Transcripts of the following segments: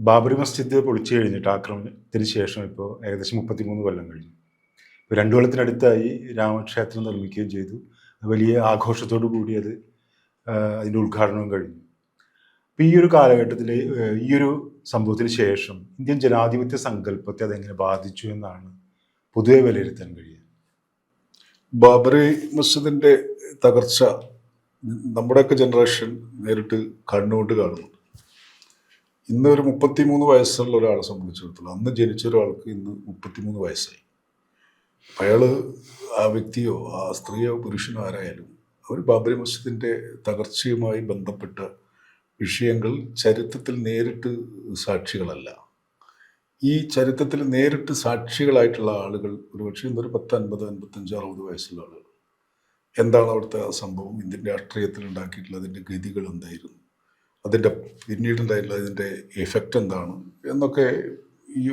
ബാബറി മസ്ജിദ് പൊളിച്ചു കഴിഞ്ഞിട്ട് ആക്രമണത്തിന് ശേഷം ഇപ്പോൾ ഏകദേശം 33 കൊല്ലം കഴിഞ്ഞു. ഇപ്പോൾ 2 കൊല്ലത്തിനടുത്തായി രാമക്ഷേത്രം നിർമ്മിക്കുകയും ചെയ്തു. വലിയ ആഘോഷത്തോടു കൂടി അതിൻ്റെ ഉദ്ഘാടനവും കഴിഞ്ഞു. അപ്പോൾ ഈ ഒരു കാലഘട്ടത്തിൽ ഈ ഒരു സംഭവത്തിന് ശേഷം ഇന്ത്യൻ ജനാധിപത്യ സങ്കല്പത്തെ അതെങ്ങനെ ബാധിച്ചു എന്നാണ് പൊതുവെ വിലയിരുത്താൻ കഴിയുക? ബാബറി മസ്ജിദിന്റെ തകർച്ച നമ്മുടെയൊക്കെ ജനറേഷൻ നേരിട്ട് കണ്ണുകൊണ്ട് കാണുന്നുണ്ട്. ഇന്ന് ഒരു 33 വയസ്സുള്ള ഒരാളെ സംബന്ധിച്ചിടത്തോളം അന്ന് ജനിച്ച ഒരാൾക്ക് ഇന്ന് 33 വയസ്സായി. അയാള് ആ വ്യക്തിയോ ആ സ്ത്രീയോ പുരുഷനോ ആരായാലും അവർ ബാബറി മസ്ജിദിന്റെ തകർച്ചയുമായി ബന്ധപ്പെട്ട വിഷയങ്ങൾ ചരിത്രത്തിൽ നേരിട്ട് സാക്ഷികളല്ല. ഈ ചരിത്രത്തിൽ നേരിട്ട് സാക്ഷികളായിട്ടുള്ള ആളുകൾ ഒരുപക്ഷെ ഇന്നൊരു 10, 50, 55, 60 വയസ്സുള്ള ആളുകൾ. എന്താണ് അവിടുത്തെ സംഭവം, ഇന്ത്യൻ രാഷ്ട്രീയത്തിൽ ഉണ്ടാക്കിയിട്ടുള്ള അതിൻ്റെ ഗതികൾ എന്തായിരുന്നു, അതിൻ്റെ പിന്നീടുണ്ടായിട്ടുള്ള അതിൻ്റെ എഫക്റ്റ് എന്താണ് എന്നൊക്കെ ഈ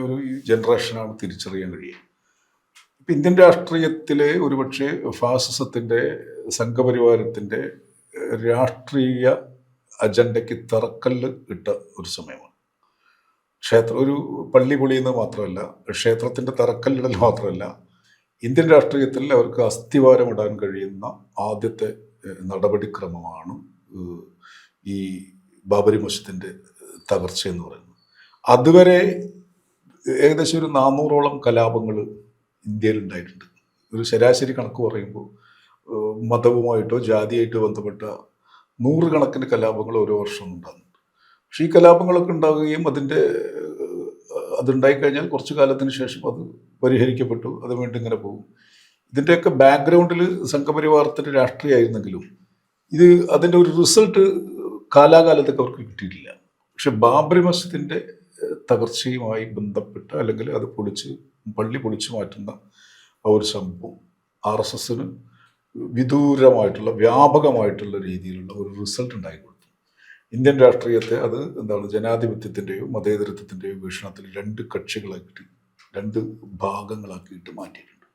ജനറേഷനാണ് തിരിച്ചറിയാൻ കഴിയുക. ഇപ്പം ഇന്ത്യൻ രാഷ്ട്രീയത്തിലെ ഒരുപക്ഷെ ഫാസിസത്തിൻ്റെ സംഘപരിവാരത്തിൻ്റെ രാഷ്ട്രീയ അജണ്ടയ്ക്ക് തറക്കല്ല് ഇട്ട ഒരു സമയമാണ്. ഒരു പള്ളി പൊളിയുന്നത് മാത്രമല്ല, ക്ഷേത്രത്തിൻ്റെ തറക്കല്ലിടൽ മാത്രമല്ല, ഇന്ത്യൻ രാഷ്ട്രീയത്തിൽ അവർക്ക് അസ്ഥിവാരമിടാൻ കഴിയുന്ന ആദ്യത്തെ നടപടിക്രമമാണ് ഈ ബാബറി മസ്ജിദിൻ്റെ തകർച്ച എന്ന് പറയുന്നത്. അതുവരെ ഏകദേശം ഒരു 400ഓളം കലാപങ്ങൾ ഇന്ത്യയിൽ ഉണ്ടായിട്ടുണ്ട്. ഒരു ശരാശരി കണക്ക് പറയുമ്പോൾ മതവുമായിട്ടോ ജാതിയായിട്ടോ ബന്ധപ്പെട്ട 100 കണക്കിന് കലാപങ്ങൾ ഓരോ വർഷവും ഉണ്ടാകുന്നുണ്ട്. പക്ഷെ ഈ കലാപങ്ങളൊക്കെ ഉണ്ടാകുകയും അതുണ്ടായിക്കഴിഞ്ഞാൽ കുറച്ചു കാലത്തിന് ശേഷം അത് പരിഹരിക്കപ്പെട്ടു, അത് വീണ്ടും ഇങ്ങനെ പോകും. ഇതിൻ്റെയൊക്കെ ബാക്ക്ഗ്രൗണ്ടിൽ സംഘപരിവാരത്തിൻ്റെ രാഷ്ട്രീയമായിരുന്നെങ്കിലും അതിൻ്റെ ഒരു റിസൾട്ട് കാലാകാലത്തൊക്കെ അവർക്ക് കിട്ടിയിട്ടില്ല. പക്ഷെ ബാബറി മസ്ജിദിൻ്റെ തകർച്ചയുമായി ബന്ധപ്പെട്ട് അല്ലെങ്കിൽ അത് പള്ളി പൊളിച്ചു മാറ്റുന്ന ആ ഒരു സംഭവം RSSന് വിദൂരമായിട്ടുള്ള വ്യാപകമായിട്ടുള്ള രീതിയിലുള്ള ഒരു റിസൾട്ട് ഉണ്ടായിക്കൊടുത്തു. ഇന്ത്യൻ രാഷ്ട്രീയത്തെ അത് ജനാധിപത്യത്തിൻ്റെയോ മതേതരത്വത്തിൻ്റെയോ വീക്ഷണത്തിൽ 2 കക്ഷികളാക്കിയിട്ട് 2 ഭാഗങ്ങളാക്കിയിട്ട് മാറ്റിയിട്ടുണ്ട്.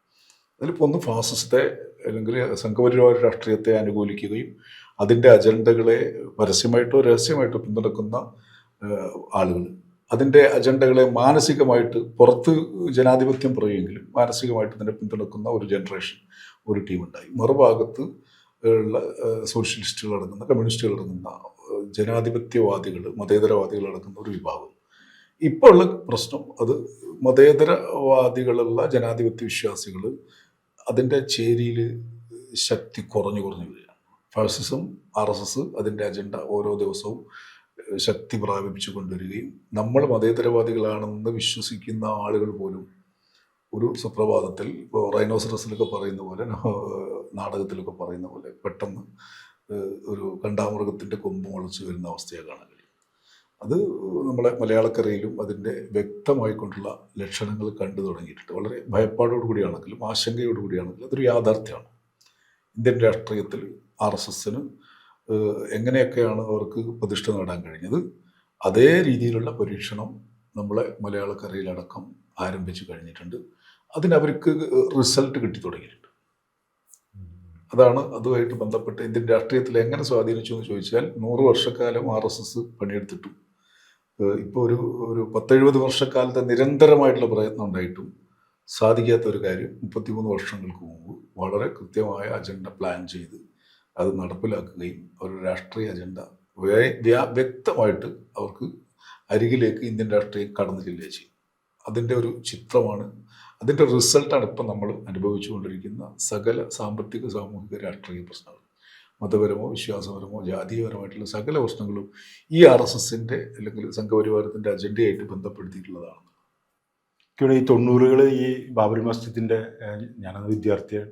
അതിലിപ്പോൾ ഒന്ന് ഫാസിസത്തെ അല്ലെങ്കിൽ സംഘപരിവാര രാഷ്ട്രീയത്തെ അനുകൂലിക്കുകയും അതിൻ്റെ അജണ്ടകളെ പരസ്യമായിട്ടോ രഹസ്യമായിട്ടോ പിന്തുണക്കുന്ന ആളുകൾ, അതിൻ്റെ അജണ്ടകളെ മാനസികമായിട്ട് പുറത്ത് ജനാധിപത്യം പറയുമെങ്കിലും മാനസികമായിട്ട് തന്നെ പിന്തുണക്കുന്ന ഒരു ജനറേഷൻ, ഒരു ടീമുണ്ടായി. മറുഭാഗത്ത് ഉള്ള സോഷ്യലിസ്റ്റുകൾ അടങ്ങുന്ന, കമ്മ്യൂണിസ്റ്റുകൾ അടങ്ങുന്ന ജനാധിപത്യവാദികൾ, മതേതരവാദികൾ അടങ്ങുന്ന ഒരു വിഭാഗം. ഇപ്പോൾ ഉള്ള പ്രശ്നം അത് മതേതരവാദികളുള്ള ജനാധിപത്യ വിശ്വാസികൾ അതിൻ്റെ ചേരിയിൽ ശക്തി കുറഞ്ഞു വരികയാണ്. ഫാസിസം, RSS അതിൻ്റെ അജണ്ട ഓരോ ദിവസവും ശക്തി പ്രാപിപ്പിച്ചു കൊണ്ടുവരികയും നമ്മൾ മതേതരവാദികളാണെന്ന് വിശ്വസിക്കുന്ന ആളുകൾ പോലും ഒരു സുപ്രഭാതത്തിൽ ഇപ്പോൾ റൈനോസറസിലൊക്കെ പറയുന്ന പോലെ, നാടകത്തിലൊക്കെ പറയുന്ന പോലെ പെട്ടെന്ന് ഒരു കണ്ടാമൃഗത്തിൻ്റെ കൊമ്പ് മുളച്ച് വരുന്ന അവസ്ഥയെ കാണാൻ കഴിയും. അത് നമ്മളെ മലയാളക്കരയിലും അതിൻ്റെ വ്യക്തമായിക്കൊണ്ടുള്ള ലക്ഷണങ്ങൾ കണ്ടു തുടങ്ങിയിട്ടുണ്ട്. വളരെ ഭയപ്പാടോടു കൂടിയാണെങ്കിലും ആശങ്കയോടു കൂടിയാണെങ്കിലും അതൊരു യാഥാർത്ഥ്യമാണ്. ഇന്ത്യൻ രാഷ്ട്രീയത്തിൽ RSSന് എങ്ങനെയൊക്കെയാണ് അവർക്ക് പ്രതിഷ്ഠ നേടാൻ കഴിഞ്ഞത്, അതേ രീതിയിലുള്ള പരീക്ഷണം നമ്മളെ മലയാളക്കരയിലടക്കം ആരംഭിച്ചു കഴിഞ്ഞിട്ടുണ്ട്. അതിനവർക്ക് റിസൾട്ട് കിട്ടി തുടങ്ങിയിട്ടുണ്ട്. അതാണ് അതുമായിട്ട് ബന്ധപ്പെട്ട് ഇന്ത്യൻ രാഷ്ട്രീയത്തിൽ എങ്ങനെ സ്വാധീനിച്ചു എന്ന് ചോദിച്ചാൽ 100 വർഷക്കാലം RSS പണിയെടുത്തിട്ടും ഇപ്പോൾ ഒരു 10-70 വർഷക്കാലത്തെ നിരന്തരമായിട്ടുള്ള പ്രയത്നം ഉണ്ടായിട്ടും സാധിക്കാത്ത ഒരു കാര്യം 33 വർഷങ്ങൾക്ക് മുമ്പ് വളരെ കൃത്യമായ അജണ്ട പ്ലാൻ ചെയ്ത് അത് നടപ്പിലാക്കുകയും ഒരു രാഷ്ട്രീയ അജണ്ട വ്യക്തമായിട്ട് അവർക്ക് അരികിലേക്ക് ഇന്ത്യൻ രാഷ്ട്രീയം കടന്നു ചെല്ലുകയും ചെയ്യും. അതിൻ്റെ ഒരു ചിത്രമാണ്, അതിൻ്റെ റിസൾട്ടാണ് ഇപ്പം നമ്മൾ അനുഭവിച്ചുകൊണ്ടിരിക്കുന്ന സകല സാമ്പത്തിക, സാമൂഹിക, രാഷ്ട്രീയ പ്രശ്നങ്ങൾ. മതപരമോ വിശ്വാസപരമോ ജാതീയപരമായിട്ടുള്ള സകല പ്രശ്നങ്ങളും ഈ RSSൻ്റെ അല്ലെങ്കിൽ സംഘപരിവാരത്തിൻ്റെ അജണ്ടയായിട്ട് ബന്ധപ്പെടുത്തിയിട്ടുള്ളതാണ്. ഇവിടെ ഈ 90കൾ ഈ ബാബറി മസ്ജിദിൻ്റെ, ഞാനത് വിദ്യാർത്ഥിയാണ്,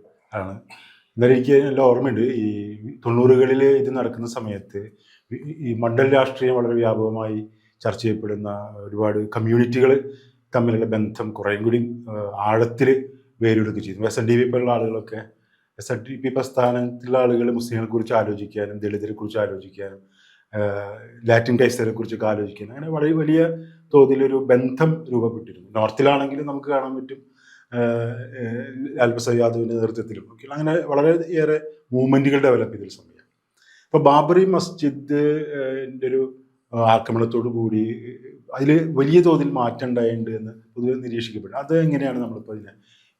എന്നാലും എനിക്ക് നല്ല ഓർമ്മയുണ്ട്. ഈ 90കളിൽ ഇത് നടക്കുന്ന സമയത്ത് ഈ മണ്ഡൽ രാഷ്ട്രീയം വളരെ വ്യാപകമായി ചർച്ച ചെയ്യപ്പെടുന്ന ഒരുപാട് കമ്മ്യൂണിറ്റികൾ തമ്മിലുള്ള ബന്ധം കുറേയും കൂടി ആഴത്തിൽ വേരെടുക്കുകയും ചെയ്തു. SNDP പോലുള്ള ആളുകളൊക്കെ, SNDP പ്രസ്ഥാനത്തിലുള്ള ആളുകൾ മുസ്ലിങ്ങളെ കുറിച്ച് ആലോചിക്കാനും ദളിതരെ കുറിച്ച് ആലോചിക്കാനും ലാറ്റിൻ ക്രൈസ്തവരെ കുറിച്ചൊക്കെ ആലോചിക്കാനും അങ്ങനെ വളരെ വലിയ തോതിലൊരു ബന്ധം രൂപപ്പെട്ടിരുന്നു. നോർത്തിലാണെങ്കിലും നമുക്ക് കാണാൻ പറ്റും ലാൽ പ്രസാദ് യാദവിൻ്റെ നേതൃത്വത്തിലും ഒക്കെയുള്ള അങ്ങനെ വളരെയേറെ മൂവ്മെൻറ്റുകൾ ഡെവലപ്പ് ചെയ്തൊരു സമയമാണ്. ഇപ്പോൾ ബാബറി മസ്ജിദിൻ്റെ ഒരു ആക്രമണത്തോടു കൂടി അതിൽ വലിയ തോതിൽ മാറ്റം ഉണ്ടായിട്ടുണ്ട് എന്ന് പൊതുവെ നിരീക്ഷിക്കപ്പെട്ടു. അത് എങ്ങനെയാണ് നമ്മളിപ്പോൾ ഇതിനെ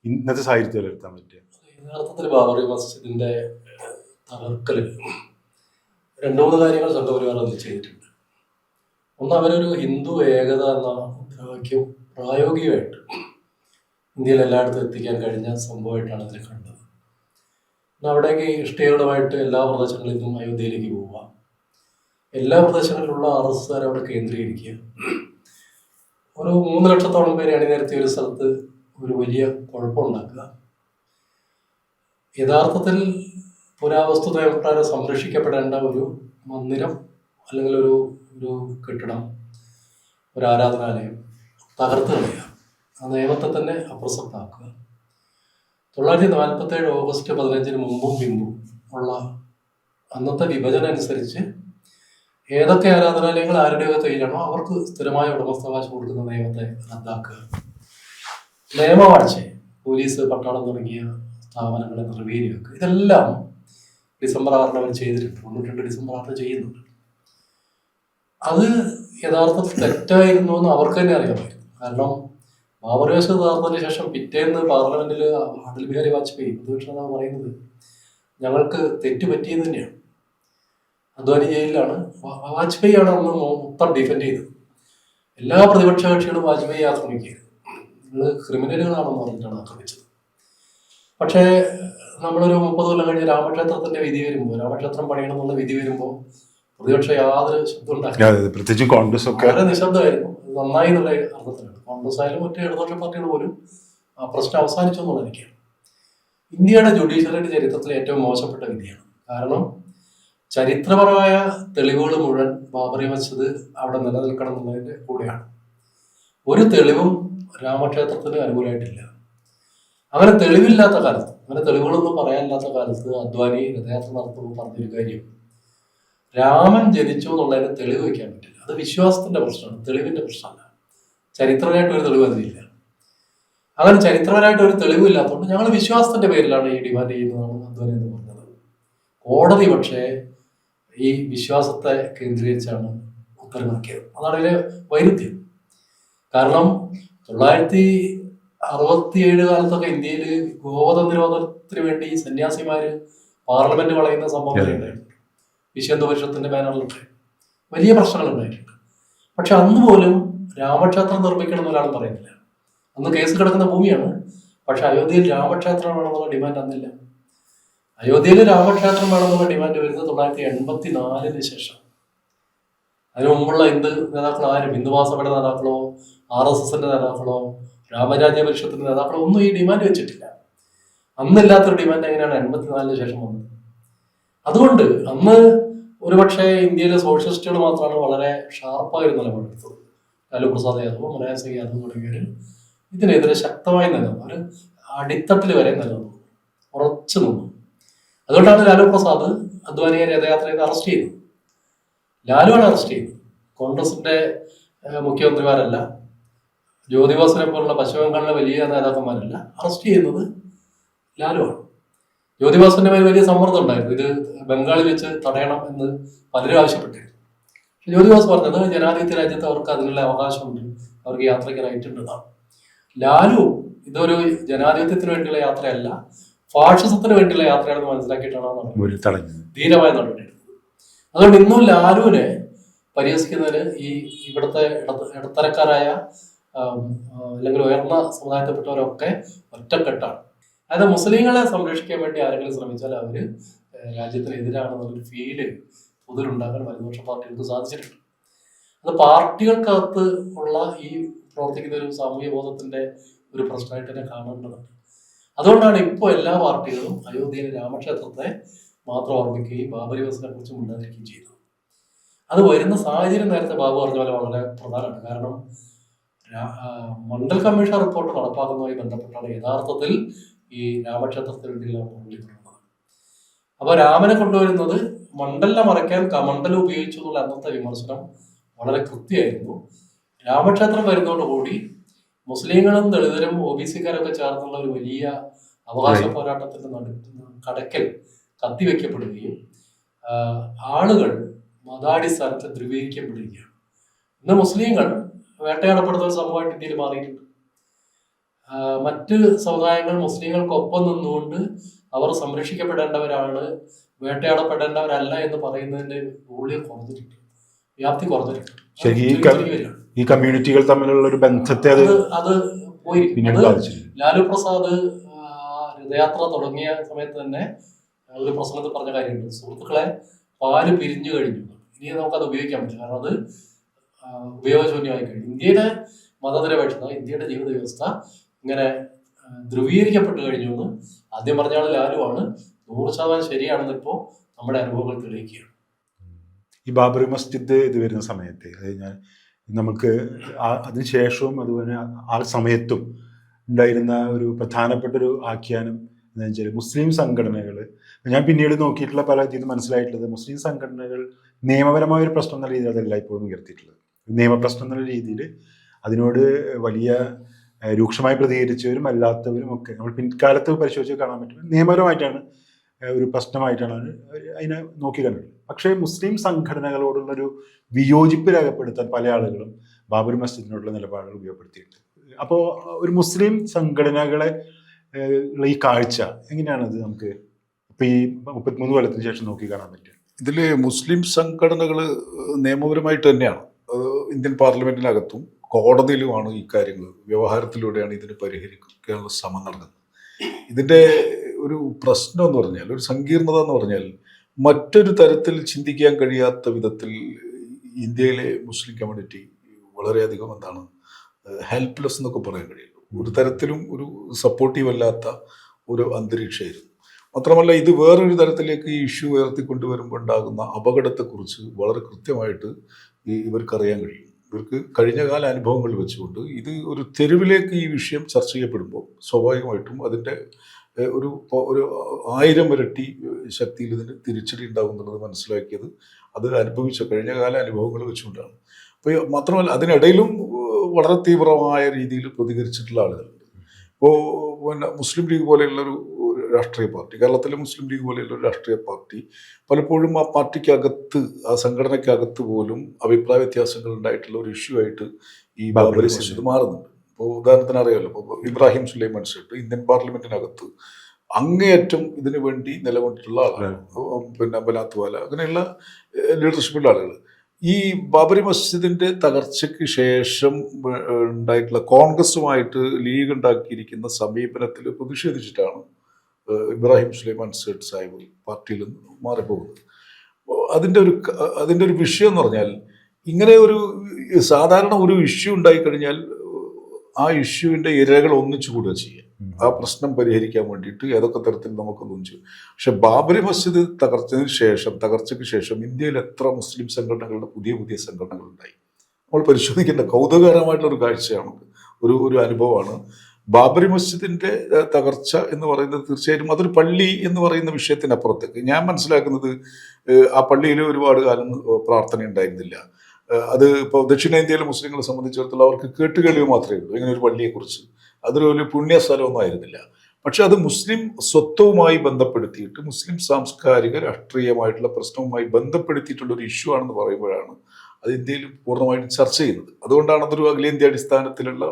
ഇന്നത്തെ സാഹചര്യത്തിൽ വിലയിരുത്താൻ പറ്റുക? യഥാർത്ഥത്തിൽ ബാബറി മസ്ജിദിന്റെ തകർക്കല് 2-3 കാര്യങ്ങൾ സംഘപരിവാർ അതിൽ ചെയ്തിട്ടുണ്ട്. ഒന്ന്, അവരൊരു ഹിന്ദു ഏകത എന്ന മുദ്രാവാക്യം പ്രായോഗികമായിട്ട് ഇന്ത്യയിൽ എല്ലായിടത്തും എത്തിക്കാൻ കഴിഞ്ഞ സംഭവമായിട്ടാണ് അതിനെ കണ്ടത്. അവിടേക്ക് ഇഷ്ടീകൃതമായിട്ട് എല്ലാ പ്രദേശങ്ങളിൽ നിന്നും അയോധ്യയിലേക്ക് പോവുക, എല്ലാ പ്രദേശങ്ങളിലുള്ള RSS അവിടെ കേന്ദ്രീകരിക്കുക, ഒരു 3 ലക്ഷത്തോളം പേരെ അണിനിരത്തിയ ഒരു സ്ഥലത്ത് ഒരു വലിയ കുഴപ്പമുണ്ടാക്കുക, യഥാർത്ഥത്തിൽ പുരാവസ്തു നിയമപ്രകാരം സംരക്ഷിക്കപ്പെടേണ്ട ഒരു മന്ദിരം അല്ലെങ്കിൽ ഒരു കെട്ടിടം, ഒരു ആരാധനാലയം തകർത്ത് കളയുക, ആ നിയമത്തെ തന്നെ അപ്രസക്തമാക്കുക. 1947 ഓഗസ്റ്റ് 15 മുമ്പും പിമ്പും ഉള്ള അന്നത്തെ വിഭജനം അനുസരിച്ച് ഏതൊക്കെ ആരാധനാലയങ്ങൾ ആരുടെയൊക്കെ കയ്യിലാണോ അവർക്ക് സ്ഥിരമായ ഉടമസ്ഥാവകാശം കൊടുക്കുന്ന നിയമത്തെ റദ്ദാക്കുക. നിയമവാഴ്ച, പോലീസ്, പട്ടാളം തുടങ്ങിയ സ്ഥാപനങ്ങളെ നിർവീര്യമാക്കുക. ഇതെല്ലാം ഡിസംബർ 6 അവർ ചെയ്തിട്ടുണ്ട്. 92 ഡിസംബർ 6 ചെയ്യുന്നുണ്ട്. അത് യഥാർത്ഥത്തിൽ തെറ്റായിരുന്നു എന്ന് അവർക്ക് തന്നെ അറിയാമായിരുന്നു. കാരണം ബാബറി മസ്ജിദ് തകർന്നതിന് ശേഷം പിറ്റേന്ന് പാർലമെന്റിൽ അടൽ ബിഹാരി വാജ്പേയി പ്രതിപക്ഷ നേതാവ് പറയുന്നത് ഞങ്ങൾക്ക് തെറ്റ് പറ്റിയെന്ന് തന്നെയാണ്. അദ്വാനി ജയിലിലാണ്. വാജ്പേയിയാണ് അന്ന് മൊത്തം ഡിഫെൻഡ് ചെയ്തത്. എല്ലാ പ്രതിപക്ഷ കക്ഷികളും വാജ്പേയി ആക്രമിക്കുകയായിരുന്നു. നിങ്ങൾ ക്രിമിനലുകളാണെന്ന് പറഞ്ഞിട്ടാണ് ആക്രമിച്ചത്. പക്ഷേ നമ്മളൊരു 30 കൊല്ലം കഴിഞ്ഞ് രാമക്ഷേത്രത്തിന്റെ വിധി വരുമ്പോൾ, രാമക്ഷേത്രം പണിയണം എന്നുള്ള വിധി വരുമ്പോൾ പ്രതിപക്ഷ യാതൊരു ശബ്ദം ഉണ്ടാക്കി. പ്രത്യേകിച്ച് കോൺഗ്രസ് ഒക്കെ വളരെ നിശബ്ദമായിരുന്നു. നന്നായി എന്നുള്ള അർത്ഥത്തിലാണ്. കോൺഗ്രസ് ആയാലും മറ്റു ഇടതുപക്ഷ പാർട്ടികൾ പോലും ആ പ്രശ്നം അവസാനിച്ചു എന്നുള്ള എനിക്കാണ്. ഇന്ത്യയുടെ ജുഡീഷ്യറിയുടെ ചരിത്രത്തിലെ ഏറ്റവും മോശപ്പെട്ട വിധിയാണ്. കാരണം ചരിത്രപരമായ തെളിവുകൾ മുഴുവൻ ബാബറി മസ്ജിദ് അവിടെ നിലനിൽക്കണം എന്നുള്ളതിന്റെ കൂടെയാണ്. ഒരു തെളിവും രാമക്ഷേത്രത്തിന് അനുകൂലമായിട്ടില്ല. അങ്ങനെ തെളിവില്ലാത്ത കാലത്ത്, അങ്ങനെ തെളിവുകളൊന്നും പറയാനില്ലാത്ത കാലത്ത് അദ്വാനി രഥയാത്ര നടത്തുമ്പോൾ പറഞ്ഞൊരു കാര്യം, രാമൻ ജനിച്ചു എന്നുള്ളതിന് തെളിവ് വയ്ക്കാൻ പറ്റില്ല. അത് വിശ്വാസത്തിന്റെ പ്രശ്നമാണ്, തെളിവിന്റെ പ്രശ്നമല്ല. ചരിത്രപരമായിട്ട് ഒരു തെളിവ് അതിലില്ല. അങ്ങനെ ചരിത്രപരമായിട്ട് ഒരു തെളിവില്ലാത്തതുകൊണ്ട് ഞങ്ങൾ വിശ്വാസത്തിന്റെ പേരിലാണ് ഈ ഡിമാൻഡ് ചെയ്യുന്നതാണ് അദ്വാനി എന്ന് പറഞ്ഞത്. കോടതി പക്ഷേ ഈ വിശ്വാസത്തെ കേന്ദ്രീകരിച്ചാണ് ഉത്തരവിറക്കിയത്. അതാണ് ഇതിലെ വൈരുദ്ധ്യം. കാരണം 1967 കാലത്തൊക്കെ ഇന്ത്യയിൽ ഗോവധ നിരോധനത്തിന് വേണ്ടി സന്യാസിമാര് പാർലമെന്റ് വളയുന്ന സംഭവം ഉണ്ടായിട്ടുണ്ട്. വിശ്വ പരിഷത്തിന്റെ ബാനറിലൊക്കെ വലിയ പ്രശ്നങ്ങൾ ഉണ്ടായിട്ടുണ്ട്. പക്ഷെ അന്ന് പോലും രാമക്ഷേത്രം നിർമ്മിക്കണം എന്ന് ഒരാളും പറയുന്നില്ല. അന്ന് കേസ് കിടക്കുന്ന ഭൂമിയാണ്. പക്ഷെ അയോധ്യയിൽ രാമക്ഷേത്രം വേണമെന്നുള്ള ഡിമാൻഡ് അന്നില്ല. അയോധ്യയിൽ രാമക്ഷേത്രം വേണമെന്നുള്ള ഡിമാൻഡ് വരുന്നത് 1984 ശേഷം. അതിനു മുമ്പുള്ള ഹിന്ദു നേതാക്കൾ ആരും, ഹിന്ദു മഹാസഭയുടെ നേതാക്കളോ RSSന്റെ നേതാക്കളോ രാമരാജ്യ പരിഷത്തിന്റെ നേതാക്കളോ ഒന്നും ഈ ഡിമാൻഡ് വെച്ചിട്ടില്ല. അന്നില്ലാത്തൊരു ഡിമാൻഡ് എങ്ങനെയാണ് 84 ശേഷം വന്നത്? അതുകൊണ്ട് അന്ന് ഒരുപക്ഷെ ഇന്ത്യയിലെ സോഷ്യലിസ്റ്റുകൾ മാത്രമാണ് വളരെ ഷാർപ്പായൊരു നിലപാടെടുത്തത്. ലാലു പ്രസാദ് യാദവ്, മുലായം സിംഗ് യാദവ് തുടങ്ങിയവർ ഇതിനെതിരെ ശക്തമായി നിലനിന്നു. ഒരു അടിത്തട്ടിൽ വരെ നിലനിന്നു, ഉറച്ചു നിന്നു. അതുകൊണ്ടാണ് ലാലു പ്രസാദ് അദ്വാനിയെ രഥയാത്ര ചെയ്ത് അറസ്റ്റ് ചെയ്തത്. ലാലുവാണ് അറസ്റ്റ് ചെയ്തത്. കോൺഗ്രസിന്റെ മുഖ്യമന്ത്രിമാരല്ല, ജ്യോതിബാസിനെ പോലുള്ള പശ്ചിമ ബംഗാളിലെ വലിയ നേതാക്കന്മാരല്ല. അറസ്റ്റ് ചെയ്യുന്നത് ലാലുവാണ്. ജ്യോതിബാസിന്റെ മേൽ വലിയ സമ്മർദ്ദം ഉണ്ടായിരുന്നു. ഇത് ബംഗാളിൽ വെച്ച് തടയണം എന്ന് പലരും ആവശ്യപ്പെട്ടിരുന്നു. പക്ഷെ ജ്യോതിബാസ് പറഞ്ഞത് ജനാധിപത്യ രാജ്യത്ത് അവർക്ക് അതിനുള്ള അവകാശമുണ്ട്, അവർക്ക് യാത്രയ്ക്ക് റൈറ്റ് ഉണ്ടെന്നാണ്. ലാലു ഇതൊരു ജനാധിപത്യത്തിന് വേണ്ടിയുള്ള യാത്രയല്ല, ഫാഷിസത്തിന് വേണ്ടിയുള്ള യാത്രയാണെന്ന് മനസ്സിലാക്കിയിട്ടാണ് ധീരമായ നടപടി എടുത്തത്. അതുകൊണ്ട് ഇന്നും ലാലുവിനെ പരിഹസിക്കുന്നതിന് ഈ ഇവിടുത്തെ ഇടത്തരക്കാരായ അല്ലെങ്കിൽ ഉയർന്ന സമുദായത്തിൽപ്പെട്ടവരൊക്കെ ഒറ്റക്കെട്ടാണ്. അതായത് മുസ്ലിങ്ങളെ സംരക്ഷിക്കാൻ വേണ്ടി ആരെങ്കിലും ശ്രമിച്ചാൽ അവര് രാജ്യത്തിന് എതിരാണെന്നുള്ളൊരു ഫീല് പൊതുവിലുണ്ടാക്കാൻ വലതുപക്ഷ പാർട്ടികൾക്ക് സാധിച്ചിട്ടുണ്ട്. അത് പാർട്ടികൾക്കകത്ത് ഉള്ള ഈ പ്രവർത്തിക്കുന്ന ഒരു സാമൂഹ്യ ബോധത്തിന്റെ ഒരു പ്രശ്നമായിട്ട് തന്നെ കാണേണ്ടതുണ്ട്. അതുകൊണ്ടാണ് ഇപ്പോൾ എല്ലാ പാർട്ടികളും അയോധ്യയിലെ രാമക്ഷേത്രത്തെ മാത്രം ഓർമ്മിക്കുകയും ബാബരി മസ്ജിദിനെ കുറിച്ച് മിണ്ടാതിരിക്കുകയും ചെയ്തു. അത് വരുന്ന സാഹചര്യം നേരത്തെ ബാബു പറഞ്ഞ പോലെ വളരെ പ്രധാനമാണ്. കാരണം മണ്ഡൽ കമ്മീഷൻ റിപ്പോർട്ട് നടപ്പാക്കുന്നതുമായി ബന്ധപ്പെട്ടാണ് യഥാർത്ഥത്തിൽ ഈ രാമക്ഷേത്രത്തിന് വേണ്ടിയുള്ള മറുപടി പറയുന്നത്. അപ്പൊ രാമനെ കൊണ്ടുവരുന്നത് മണ്ഡലിനെ മറയ്ക്കാൻ കമണ്ഡലം ഉപയോഗിച്ചു എന്നുള്ള അന്നത്തെ വിമർശനം വളരെ കൃത്യമായിരുന്നു. രാമക്ഷേത്രം വരുന്നതോടുകൂടി മുസ്ലിങ്ങളും ദളിതരും OBC-കാരൊക്കെ ചേർന്നുള്ള ഒരു വലിയ അവകാശ പോരാട്ടത്തിന്റെ കടക്കൽ കത്തിവെക്കപ്പെടുകയും ആളുകൾ മതാടിസ്ഥാനത്തിൽ ധ്രുവീകരിക്കപ്പെട്ടിരിക്കുകയാണ്. ഇന്ന് മുസ്ലിങ്ങൾ വേട്ടയാടപ്പെടുന്ന ഒരു സമൂഹമായിട്ട് ഇന്ത്യയിൽ മാറിയിട്ടുണ്ട്. മറ്റ് സമുദായങ്ങൾ മുസ്ലിങ്ങൾക്കൊപ്പം നിന്നുകൊണ്ട് അവർ സംരക്ഷിക്കപ്പെടേണ്ടവരാണ്, വേട്ടയാടപ്പെടേണ്ടവരല്ല എന്ന് പറയുന്നതിന്റെ മൂല്യം കുറഞ്ഞിട്ടുണ്ട്, വ്യാപ്തി കുറഞ്ഞിട്ടുണ്ട്. ഈ കമ്മ്യൂണിറ്റികൾ തമ്മിലുള്ള ഒരു ബന്ധത്തെ അത് പോയിരിക്കും. ലാലു പ്രസാദ് രഥയാത്ര തുടങ്ങിയ സമയത്ത് തന്നെ ഒരു പ്രസംഗത്തിൽ പറഞ്ഞ കാര്യമുണ്ട്, സുഹൃത്തുക്കളെ പാല് പിരിഞ്ഞു കഴിഞ്ഞു, ഇനി നമുക്കത് ഉപയോഗിക്കാൻ പറ്റില്ല, കാരണം അത് ഉപയോഗശൂന്യമായി കഴിഞ്ഞു. ഇന്ത്യയുടെ മതനിരപേക്ഷത, ഇന്ത്യയുടെ ജീവിത വ്യവസ്ഥ ഇങ്ങനെ ധ്രുവീകരിക്കപ്പെട്ടു കഴിഞ്ഞു എന്ന് ആദ്യം പറഞ്ഞാൽ ലാലുവാണ്. 100% ശരിയാണെന്ന് ഇപ്പോൾ നമ്മുടെ അനുഭവങ്ങൾ തെളിയിക്കുകയാണ്. ഈ ബാബറി മസ്ജിദ് ഇത് വരുന്ന സമയത്ത്, അത് ഞാൻ നമുക്ക് അതിനുശേഷവും അതുപോലെ ആ സമയത്തും ഉണ്ടായിരുന്ന ഒരു പ്രധാനപ്പെട്ട ഒരു ആഖ്യാനം എന്താ വെച്ചാൽ മുസ്ലിം സംഘടനകൾ, ഞാൻ പിന്നീട് നോക്കിയിട്ടുള്ള പല ഇതിൽ മനസ്സിലായിട്ടുള്ളത്, മുസ്ലിം സംഘടനകൾ നിയമപരമായ ഒരു പ്രശ്നം എന്ന രീതിയിൽ അതല്ല ഇപ്പോഴും ഉയർത്തിയിട്ടുള്ളത്. നിയമപ്രശ്നം എന്നുള്ള രീതിയിൽ അതിനോട് വലിയ രൂക്ഷമായി പ്രതികരിച്ചവരും അല്ലാത്തവരും ഒക്കെ നമ്മൾ പിൻകാലത്ത് പരിശോധിച്ച് കാണാൻ പറ്റും, നിയമപരമായിട്ടാണ് ഒരു പ്രശ്നമായിട്ടാണ് അതിനെ നോക്കി കണ്ടത്. പക്ഷേ മുസ്ലിം സംഘടനകളോടുള്ളൊരു വിയോജിപ്പ് രേഖപ്പെടുത്താൻ പല ആളുകളും ബാബറി മസ്ജിദിനോടുള്ള നിലപാടുകൾ ഉപയോഗപ്പെടുത്തിയിട്ടുണ്ട്. അപ്പോൾ ഒരു മുസ്ലിം സംഘടനകളെ ഉള്ള ഈ കാഴ്ച എങ്ങനെയാണത് നമുക്ക് ഇപ്പം ഈ 33 കൊല്ലത്തിന് ശേഷം നോക്കി കാണാൻ പറ്റുക? ഇതിൽ മുസ്ലിം സംഘടനകൾ നിയമപരമായിട്ട് തന്നെയാണ് ഇന്ത്യൻ പാർലമെന്റിനകത്തും കോടതിയിലുമാണ് ഈ കാര്യങ്ങൾ വ്യവഹാരത്തിലൂടെയാണ് ഇതിന് പരിഹരിക്കാനുള്ള ശ്രമം നടക്കുന്നത്. ഇതിൻ്റെ ഒരു പ്രശ്നം എന്ന് പറഞ്ഞാൽ, ഒരു സങ്കീർണത എന്ന് പറഞ്ഞാൽ, മറ്റൊരു തരത്തിൽ ചിന്തിക്കാൻ കഴിയാത്ത വിധത്തിൽ ഇന്ത്യയിലെ മുസ്ലിം കമ്മ്യൂണിറ്റി വളരെയധികം ഹെൽപ്ലെസ് എന്നൊക്കെ പറയാൻ കഴിയുള്ളൂ. ഒരു തരത്തിലും ഒരു സപ്പോർട്ടീവ് അല്ലാത്ത ഒരു അന്തരീക്ഷമായിരുന്നു. മാത്രമല്ല ഇത് വേറൊരു തരത്തിലേക്ക് ഈ ഇഷ്യൂ ഉയർത്തിക്കൊണ്ടുവരുമ്പോൾ ഉണ്ടാകുന്ന അപകടത്തെക്കുറിച്ച് വളരെ കൃത്യമായിട്ട് ഇവർക്കറിയാൻ കഴിയും. ഇവർക്ക് കഴിഞ്ഞകാല അനുഭവങ്ങൾ വെച്ചുകൊണ്ട് ഇത് ഒരു തെരുവിലേക്ക് ഈ വിഷയം ചർച്ച ചെയ്യപ്പെടുമ്പോൾ സ്വാഭാവികമായിട്ടും അതിൻ്റെ ഒരു 1000 ഇരട്ടി ശക്തിയിൽ ഇതിന് തിരിച്ചടി ഉണ്ടാകും എന്നുള്ളത് മനസ്സിലാക്കിയത് അത് അനുഭവിച്ച കഴിഞ്ഞകാല അനുഭവങ്ങൾ വെച്ചുകൊണ്ടാണ്. അപ്പോൾ മാത്രമല്ല അതിനിടയിലും വളരെ തീവ്രമായ രീതിയിൽ പ്രതികരിച്ചിട്ടുള്ള ആളുകളുണ്ട്. ഇപ്പോൾ മുസ്ലിം ലീഗ് പോലെയുള്ളൊരു രാഷ്ട്രീയ പാർട്ടി, കേരളത്തിലെ മുസ്ലിം ലീഗ് പോലെയുള്ള ഒരു രാഷ്ട്രീയ പാർട്ടി പലപ്പോഴും ആ പാർട്ടിക്കകത്ത്, ആ സംഘടനയ്ക്കകത്ത് പോലും അഭിപ്രായ വ്യത്യാസങ്ങൾ ഉണ്ടായിട്ടുള്ള ഒരു ഇഷ്യൂ ആയിട്ട് ഈ ബാബറി മസ്ജിദ് മാറുന്നുണ്ട്. ഇപ്പോൾ ഉദാഹരണത്തിന് അറിയാമല്ലോ, ഇപ്പോൾ ഇബ്രാഹിം സുലൈമാൻ സേട്ട് ഇന്ത്യൻ പാർലമെന്റിനകത്ത് അങ്ങേയറ്റം ഇതിനു വേണ്ടി നിലകൊണ്ടിട്ടുള്ള ആളാണ്. ബലാത്വാല അങ്ങനെയുള്ള ലീഡർഷിപ്പുള്ള ആളുകൾ ഈ ബാബറി മസ്ജിദിന്റെ തകർച്ചയ്ക്ക് ശേഷം ഉണ്ടായിട്ടുള്ള കോൺഗ്രസുമായിട്ട് ലീഗ് ഉണ്ടാക്കിയിരിക്കുന്ന സമീപനത്തിൽ പ്രതിഷേധിച്ചിട്ടാണ് ഇബ്രാഹിം സുലൈമാൻ സേട്ട് സാഹിബ് പാർട്ടിയിൽ നിന്ന് മാറിപ്പോകുന്നത്. അതിൻ്റെ ഒരു വിഷയം എന്ന് പറഞ്ഞാൽ, ഇങ്ങനെ ഒരു സാധാരണ ഒരു ഇഷ്യൂ ഉണ്ടായിക്കഴിഞ്ഞാൽ ആ ഇഷ്യൂവിൻ്റെ ഇരകൾ ഒന്നിച്ചു കൂടുക ചെയ്യുക, ആ പ്രശ്നം പരിഹരിക്കാൻ വേണ്ടിയിട്ട് ഏതൊക്കെ തരത്തിൽ നമുക്കൊന്നും ചെയ്യും. പക്ഷെ ബാബറി മസ്ജിദ് തകർച്ചയ്ക്ക് ശേഷം ഇന്ത്യയിൽ എത്ര മുസ്ലിം സംഘടനകളുടെ പുതിയ സംഘടനകൾ ഉണ്ടായി നമ്മൾ പരിശോധിക്കേണ്ട കൗതുകകരമായിട്ടുള്ള ഒരു കാഴ്ചയാണ്, ഒരു അനുഭവമാണ്. ബാബറി മസ്ജിദിന്റെ തകർച്ച എന്ന് പറയുന്നത് തീർച്ചയായിട്ടും അതൊരു പള്ളി എന്ന് പറയുന്ന വിഷയത്തിനപ്പുറത്തേക്ക് ഞാൻ മനസ്സിലാക്കുന്നത് ആ പള്ളിയിൽ ഒരുപാട് കാലം പ്രാർത്ഥന ഉണ്ടായിരുന്നില്ല. അത് ഇപ്പോൾ ദക്ഷിണേന്ത്യയിലെ മുസ്ലിങ്ങളെ സംബന്ധിച്ചിടത്തോളം അവർക്ക് കേട്ടുകേൾവി മാത്രമേ ഉള്ളൂ ഇങ്ങനെ ഒരു പള്ളിയെക്കുറിച്ച്. അതൊരു പുണ്യസ്ഥലമൊന്നും ആയിരുന്നില്ല. പക്ഷെ അത് മുസ്ലിം സ്വത്വവുമായി ബന്ധപ്പെടുത്തിയിട്ട് മുസ്ലിം സാംസ്കാരിക രാഷ്ട്രീയമായിട്ടുള്ള പ്രശ്നവുമായി ബന്ധപ്പെടുത്തിയിട്ടുള്ള ഒരു ഇഷ്യൂ ആണെന്ന് പറയുമ്പോഴാണ് അത് ഇന്ത്യയിൽ പൂർണ്ണമായിട്ടും ചർച്ച ചെയ്യുന്നത്. അതുകൊണ്ടാണ് അതൊരു അഖിലേന്ത്യാ അടിസ്ഥാനത്തിലുള്ള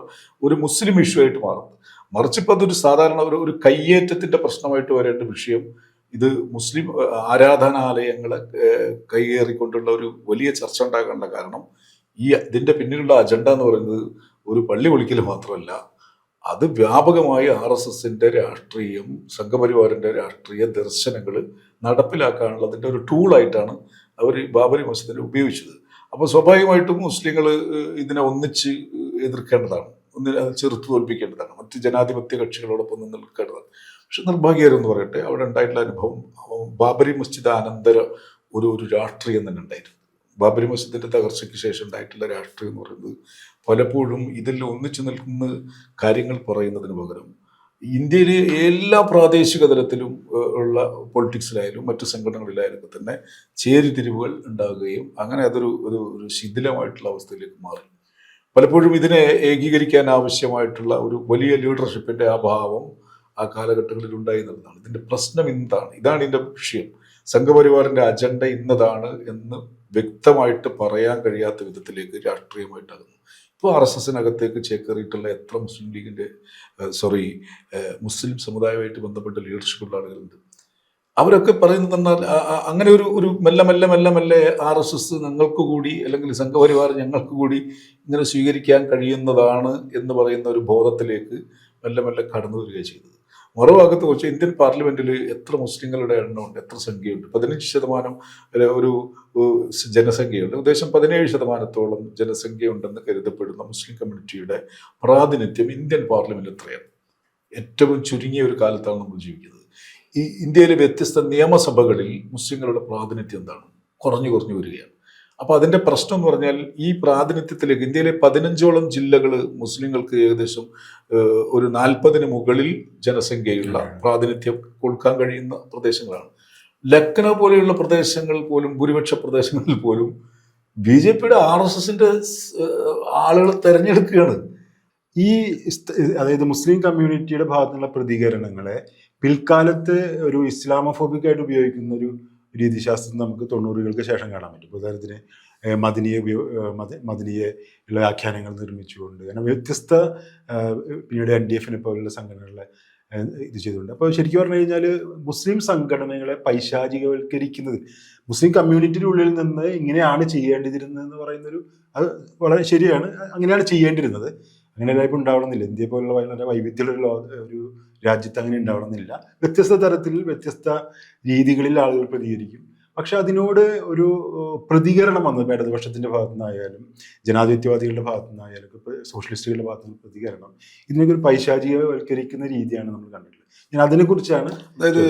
ഒരു മുസ്ലിം ഇഷ്യൂ ആയിട്ട് മാറുന്നത്. മറിച്ചിപ്പോൾ അതൊരു സാധാരണ ഒരു കയ്യേറ്റത്തിന്റെ പ്രശ്നമായിട്ട് വരേണ്ട വിഷയം ഇത് മുസ്ലിം ആരാധനാലയങ്ങളെ കൈയേറിക്കൊണ്ടുള്ള ഒരു വലിയ ചർച്ച ഉണ്ടാകേണ്ട കാരണം ഇതിന്റെ പിന്നിലുള്ള അജണ്ട എന്ന് പറയുന്നത് ഒരു പള്ളി പൊളിക്കൽ മാത്രമല്ല, അത് വ്യാപകമായി RSSന്റെ രാഷ്ട്രീയം, സംഘപരിവാറിന്റെ രാഷ്ട്രീയ ദർശനങ്ങൾ നടപ്പിലാക്കാനുള്ള അതിൻ്റെ ഒരു ടൂളായിട്ടാണ് അവർ ബാബറി മസ്ജിദിനെ ഉപയോഗിച്ചത്. അപ്പോൾ സ്വാഭാവികമായിട്ടും മുസ്ലിങ്ങൾ ഇതിനെ ഒന്നിച്ച് എതിർക്കേണ്ടതാണ്, അത് ചെറുത്തു തോൽപ്പിക്കേണ്ടതാണ്, മറ്റ് ജനാധിപത്യ കക്ഷികളോടൊപ്പം നിന്ന് നിൽക്കേണ്ടതാണ്. പക്ഷെ നിർഭാഗ്യകരം എന്ന് പറയട്ടെ, അവിടെ ഉണ്ടായിട്ടുള്ള അനുഭവം ബാബരി മസ്ജിദ് അനന്തര ഒരു രാഷ്ട്രീയം തന്നെ ഉണ്ടായിരുന്നു. ബാബരി മസ്ജിദിന്റെ തകർച്ചയ്ക്ക് ശേഷം ഉണ്ടായിട്ടുള്ള രാഷ്ട്രീയം എന്ന് പറയുന്നത് പലപ്പോഴും ഇതിൽ ഒന്നിച്ചു നിൽക്കുന്ന കാര്യങ്ങൾ പറയുന്നതിന് പകരം ഇന്ത്യയിലെ എല്ലാ പ്രാദേശിക തലത്തിലും ഉള്ള പൊളിറ്റിക്സിലായാലും മറ്റു സംഘടനകളിലായാലും തന്നെ ചേരിതിരിവുകൾ ഉണ്ടാകുകയും അങ്ങനെ അതൊരു ശിഥിലമായിട്ടുള്ള അവസ്ഥയിലേക്ക് മാറി. പലപ്പോഴും ഇതിനെ ഏകീകരിക്കാൻ ആവശ്യമായിട്ടുള്ള ഒരു വലിയ ലീഡർഷിപ്പിന്റെ അഭാവം ആ കാലഘട്ടങ്ങളിൽ ഉണ്ടായി എന്നുള്ളതാണ് ഇതിന്റെ പ്രശ്നം. ഇതാണ് ഇതിന്റെ വിഷയം. സംഘപരിവാറിന്റെ അജണ്ട ഇന്നതാണ് എന്ന് വ്യക്തമായിട്ട് പറയാൻ കഴിയാത്ത വിധത്തിലേക്ക് രാഷ്ട്രീയമായിട്ടാകുന്നു. ഇപ്പോൾ RSSനകത്തേക്ക് ചേക്കേറിയിട്ടുള്ള എത്ര മുസ്ലിം ലീഗിൻ്റെ മുസ്ലിം സമുദായമായിട്ട് ബന്ധപ്പെട്ട ലീഡർഷിപ്പുള്ള ആളുകളുണ്ട്. അവരൊക്കെ പറയുന്നത് എന്നാൽ അങ്ങനെ ഒരു മെല്ലെ മെല്ലെ മെല്ലെ മെല്ലെ RSS ഞങ്ങൾക്ക് കൂടി അല്ലെങ്കിൽ സംഘപരിവാർ ഞങ്ങൾക്ക് കൂടി ഇങ്ങനെ സ്വീകരിക്കാൻ കഴിയുന്നതാണ് എന്ന് പറയുന്ന ഒരു ബോധത്തിലേക്ക് മെല്ലെ മെല്ലെ കടന്നു വരിക ചെയ്തത്. മറുഭാഗത്ത് വെച്ച് ഇന്ത്യൻ പാർലമെന്റിൽ എത്ര മുസ്ലിങ്ങളുടെ എണ്ണമുണ്ട്, എത്ര സംഖ്യയുണ്ട്? 15% ഒരു ജനസംഖ്യയുണ്ട്. ഏകദേശം 17% ജനസംഖ്യ ഉണ്ടെന്ന് കരുതപ്പെടുന്ന മുസ്ലിം കമ്മ്യൂണിറ്റിയുടെ പ്രാതിനിധ്യം ഇന്ത്യൻ പാർലമെന്റ് എത്രയാണ്? ഏറ്റവും ചുരുങ്ങിയ ഒരു കാലത്താണ് നമ്മൾ ജീവിക്കുന്നത്. ഈ ഇന്ത്യയിലെ വ്യത്യസ്ത നിയമസഭകളിൽ മുസ്ലിങ്ങളുടെ പ്രാതിനിധ്യം എന്താണ്? കുറഞ്ഞു കുറഞ്ഞു വരികയാണ്. അപ്പോൾ അതിൻ്റെ പ്രശ്നം എന്ന് പറഞ്ഞാൽ ഈ പ്രാതിനിധ്യത്തിലേക്ക് ഇന്ത്യയിലെ 15ഓളം ജില്ലകൾ മുസ്ലിങ്ങൾക്ക് ഏകദേശം ഒരു 40-ന് മുകളിൽ ജനസംഖ്യയുള്ള പ്രാതിനിധ്യം കൊടുക്കാൻ കഴിയുന്ന പ്രദേശങ്ങളാണ്. ലക്നൗ പോലെയുള്ള പ്രദേശങ്ങൾ പോലും, ഭൂരിപക്ഷ പ്രദേശങ്ങളിൽ പോലും BJPയുടെ RSSന്റെ ആളുകൾ തെരഞ്ഞെടുക്കുകയാണ്. ഈ അതായത് മുസ്ലിം കമ്മ്യൂണിറ്റിയുടെ ഭാഗത്തുനിന്നുള്ള പ്രതികരണങ്ങളെ പിൽക്കാലത്ത് ഒരു ഇസ്ലാമോഫോബിക് ആയിട്ട് ഉപയോഗിക്കുന്ന ഒരു രീതിശാസ്ത്രം നമുക്ക് 90-കൾക്ക് ശേഷം കാണാൻ പറ്റും. ഉദാഹരണത്തിന് മദനിയെ ഉള്ള വ്യാഖ്യാനങ്ങൾ നിർമ്മിച്ചുകൊണ്ട് അങ്ങനെ വ്യത്യസ്ത പിന്നീട് NDFനെ പോലുള്ള സംഘടനകളെ ഇത് ചെയ്തുകൊണ്ട്. അപ്പോൾ ശരിക്കും പറഞ്ഞു കഴിഞ്ഞാൽ മുസ്ലിം സംഘടനകളെ പൈശാചികവൽക്കരിക്കുന്നത് മുസ്ലിം കമ്മ്യൂണിറ്റിയുടെ ഉള്ളിൽ നിന്ന് ഇങ്ങനെയാണ് ചെയ്യേണ്ടിയിരുന്നതെന്ന് പറയുന്നൊരു അത് വളരെ ശരിയാണ്. അങ്ങനെയാണ് ചെയ്യേണ്ടിരുന്നത്. അങ്ങനെ എല്ലായ്പ്പോൾ ഉണ്ടാവണമെന്നില്ല. ഇന്ത്യയെ പോലുള്ള വളരെ വൈവിധ്യമുള്ള ഒരു രാജ്യത്ത് അങ്ങനെ ഉണ്ടാവണമെന്നില്ല. വ്യത്യസ്ത തരത്തിൽ വ്യത്യസ്ത രീതികളിൽ ആളുകൾ പ്രതികരിക്കും. പക്ഷെ അതിനോട് ഒരു പ്രതികരണം വന്നത് ഇടതുപക്ഷത്തിൻ്റെ ഭാഗത്തു നിന്നായാലും ജനാധിപത്യവാദികളുടെ ഭാഗത്തു നിന്നായാലും സോഷ്യലിസ്റ്റുകളുടെ ഭാഗത്തു നിന്ന് പ്രതികരണം ഇതിനൊക്കെ ഒരു പൈശാചികവൽക്കരിക്കുന്ന രീതിയാണ് നമ്മൾ കണ്ടിട്ടുള്ളത്. ഞാൻ അതിനെക്കുറിച്ചാണ്, അതായത്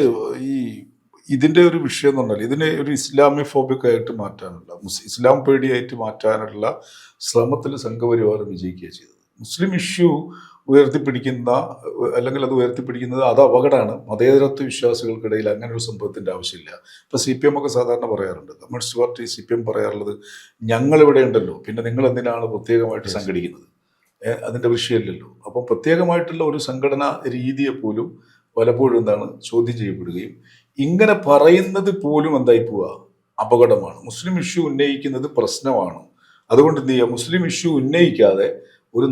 ഇതിൻ്റെ ഒരു വിഷയം എന്ന് പറഞ്ഞാൽ ഇതിനെ ഒരു ഇസ്ലാമിഫോബിക് ആയിട്ട് മാറ്റാനുള്ള, ഇസ്ലാം പേടിയായിട്ട് മാറ്റാനുള്ള ശ്രമത്തിൽ സംഘപരിവാർ വിജയിക്കുക ചെയ്തത്. മുസ്ലിം ഇഷ്യൂ ഉയർത്തിപ്പിടിക്കുന്ന അല്ലെങ്കിൽ അത് ഉയർത്തിപ്പിടിക്കുന്നത് അത് അപകടമാണ്. മതേതരത്വ വിശ്വാസികൾക്കിടയിൽ അങ്ങനെ ഒരു സംഭവത്തിൻ്റെ ആവശ്യമില്ല. ഇപ്പോൾ CPM ഒക്കെ സാധാരണ പറയാറുണ്ട്, കമ്മ്യൂണിസ്റ്റ് പാർട്ടി CPM പറയാറുള്ളത്, ഞങ്ങളിവിടെ ഉണ്ടല്ലോ, പിന്നെ നിങ്ങൾ എന്തിനാണ് പ്രത്യേകമായിട്ട് സംഘടിക്കുന്നത്? അതിൻ്റെ വിഷയമില്ലല്ലോ. അപ്പം പ്രത്യേകമായിട്ടുള്ള ഒരു സംഘടനാ രീതിയെ പോലും പലപ്പോഴും എന്താണ് ചോദ്യം ചെയ്യപ്പെടുകയും ഇങ്ങനെ പറയുന്നത് പോലും എന്തായി പോവുക, അപകടമാണ്. മുസ്ലിം ഇഷ്യൂ ഉന്നയിക്കുന്നത് പ്രശ്നമാണ്. അതുകൊണ്ട് എന്ത് ചെയ്യുക, മുസ്ലിം ഇഷ്യൂ ഉന്നയിക്കാതെ ഒരു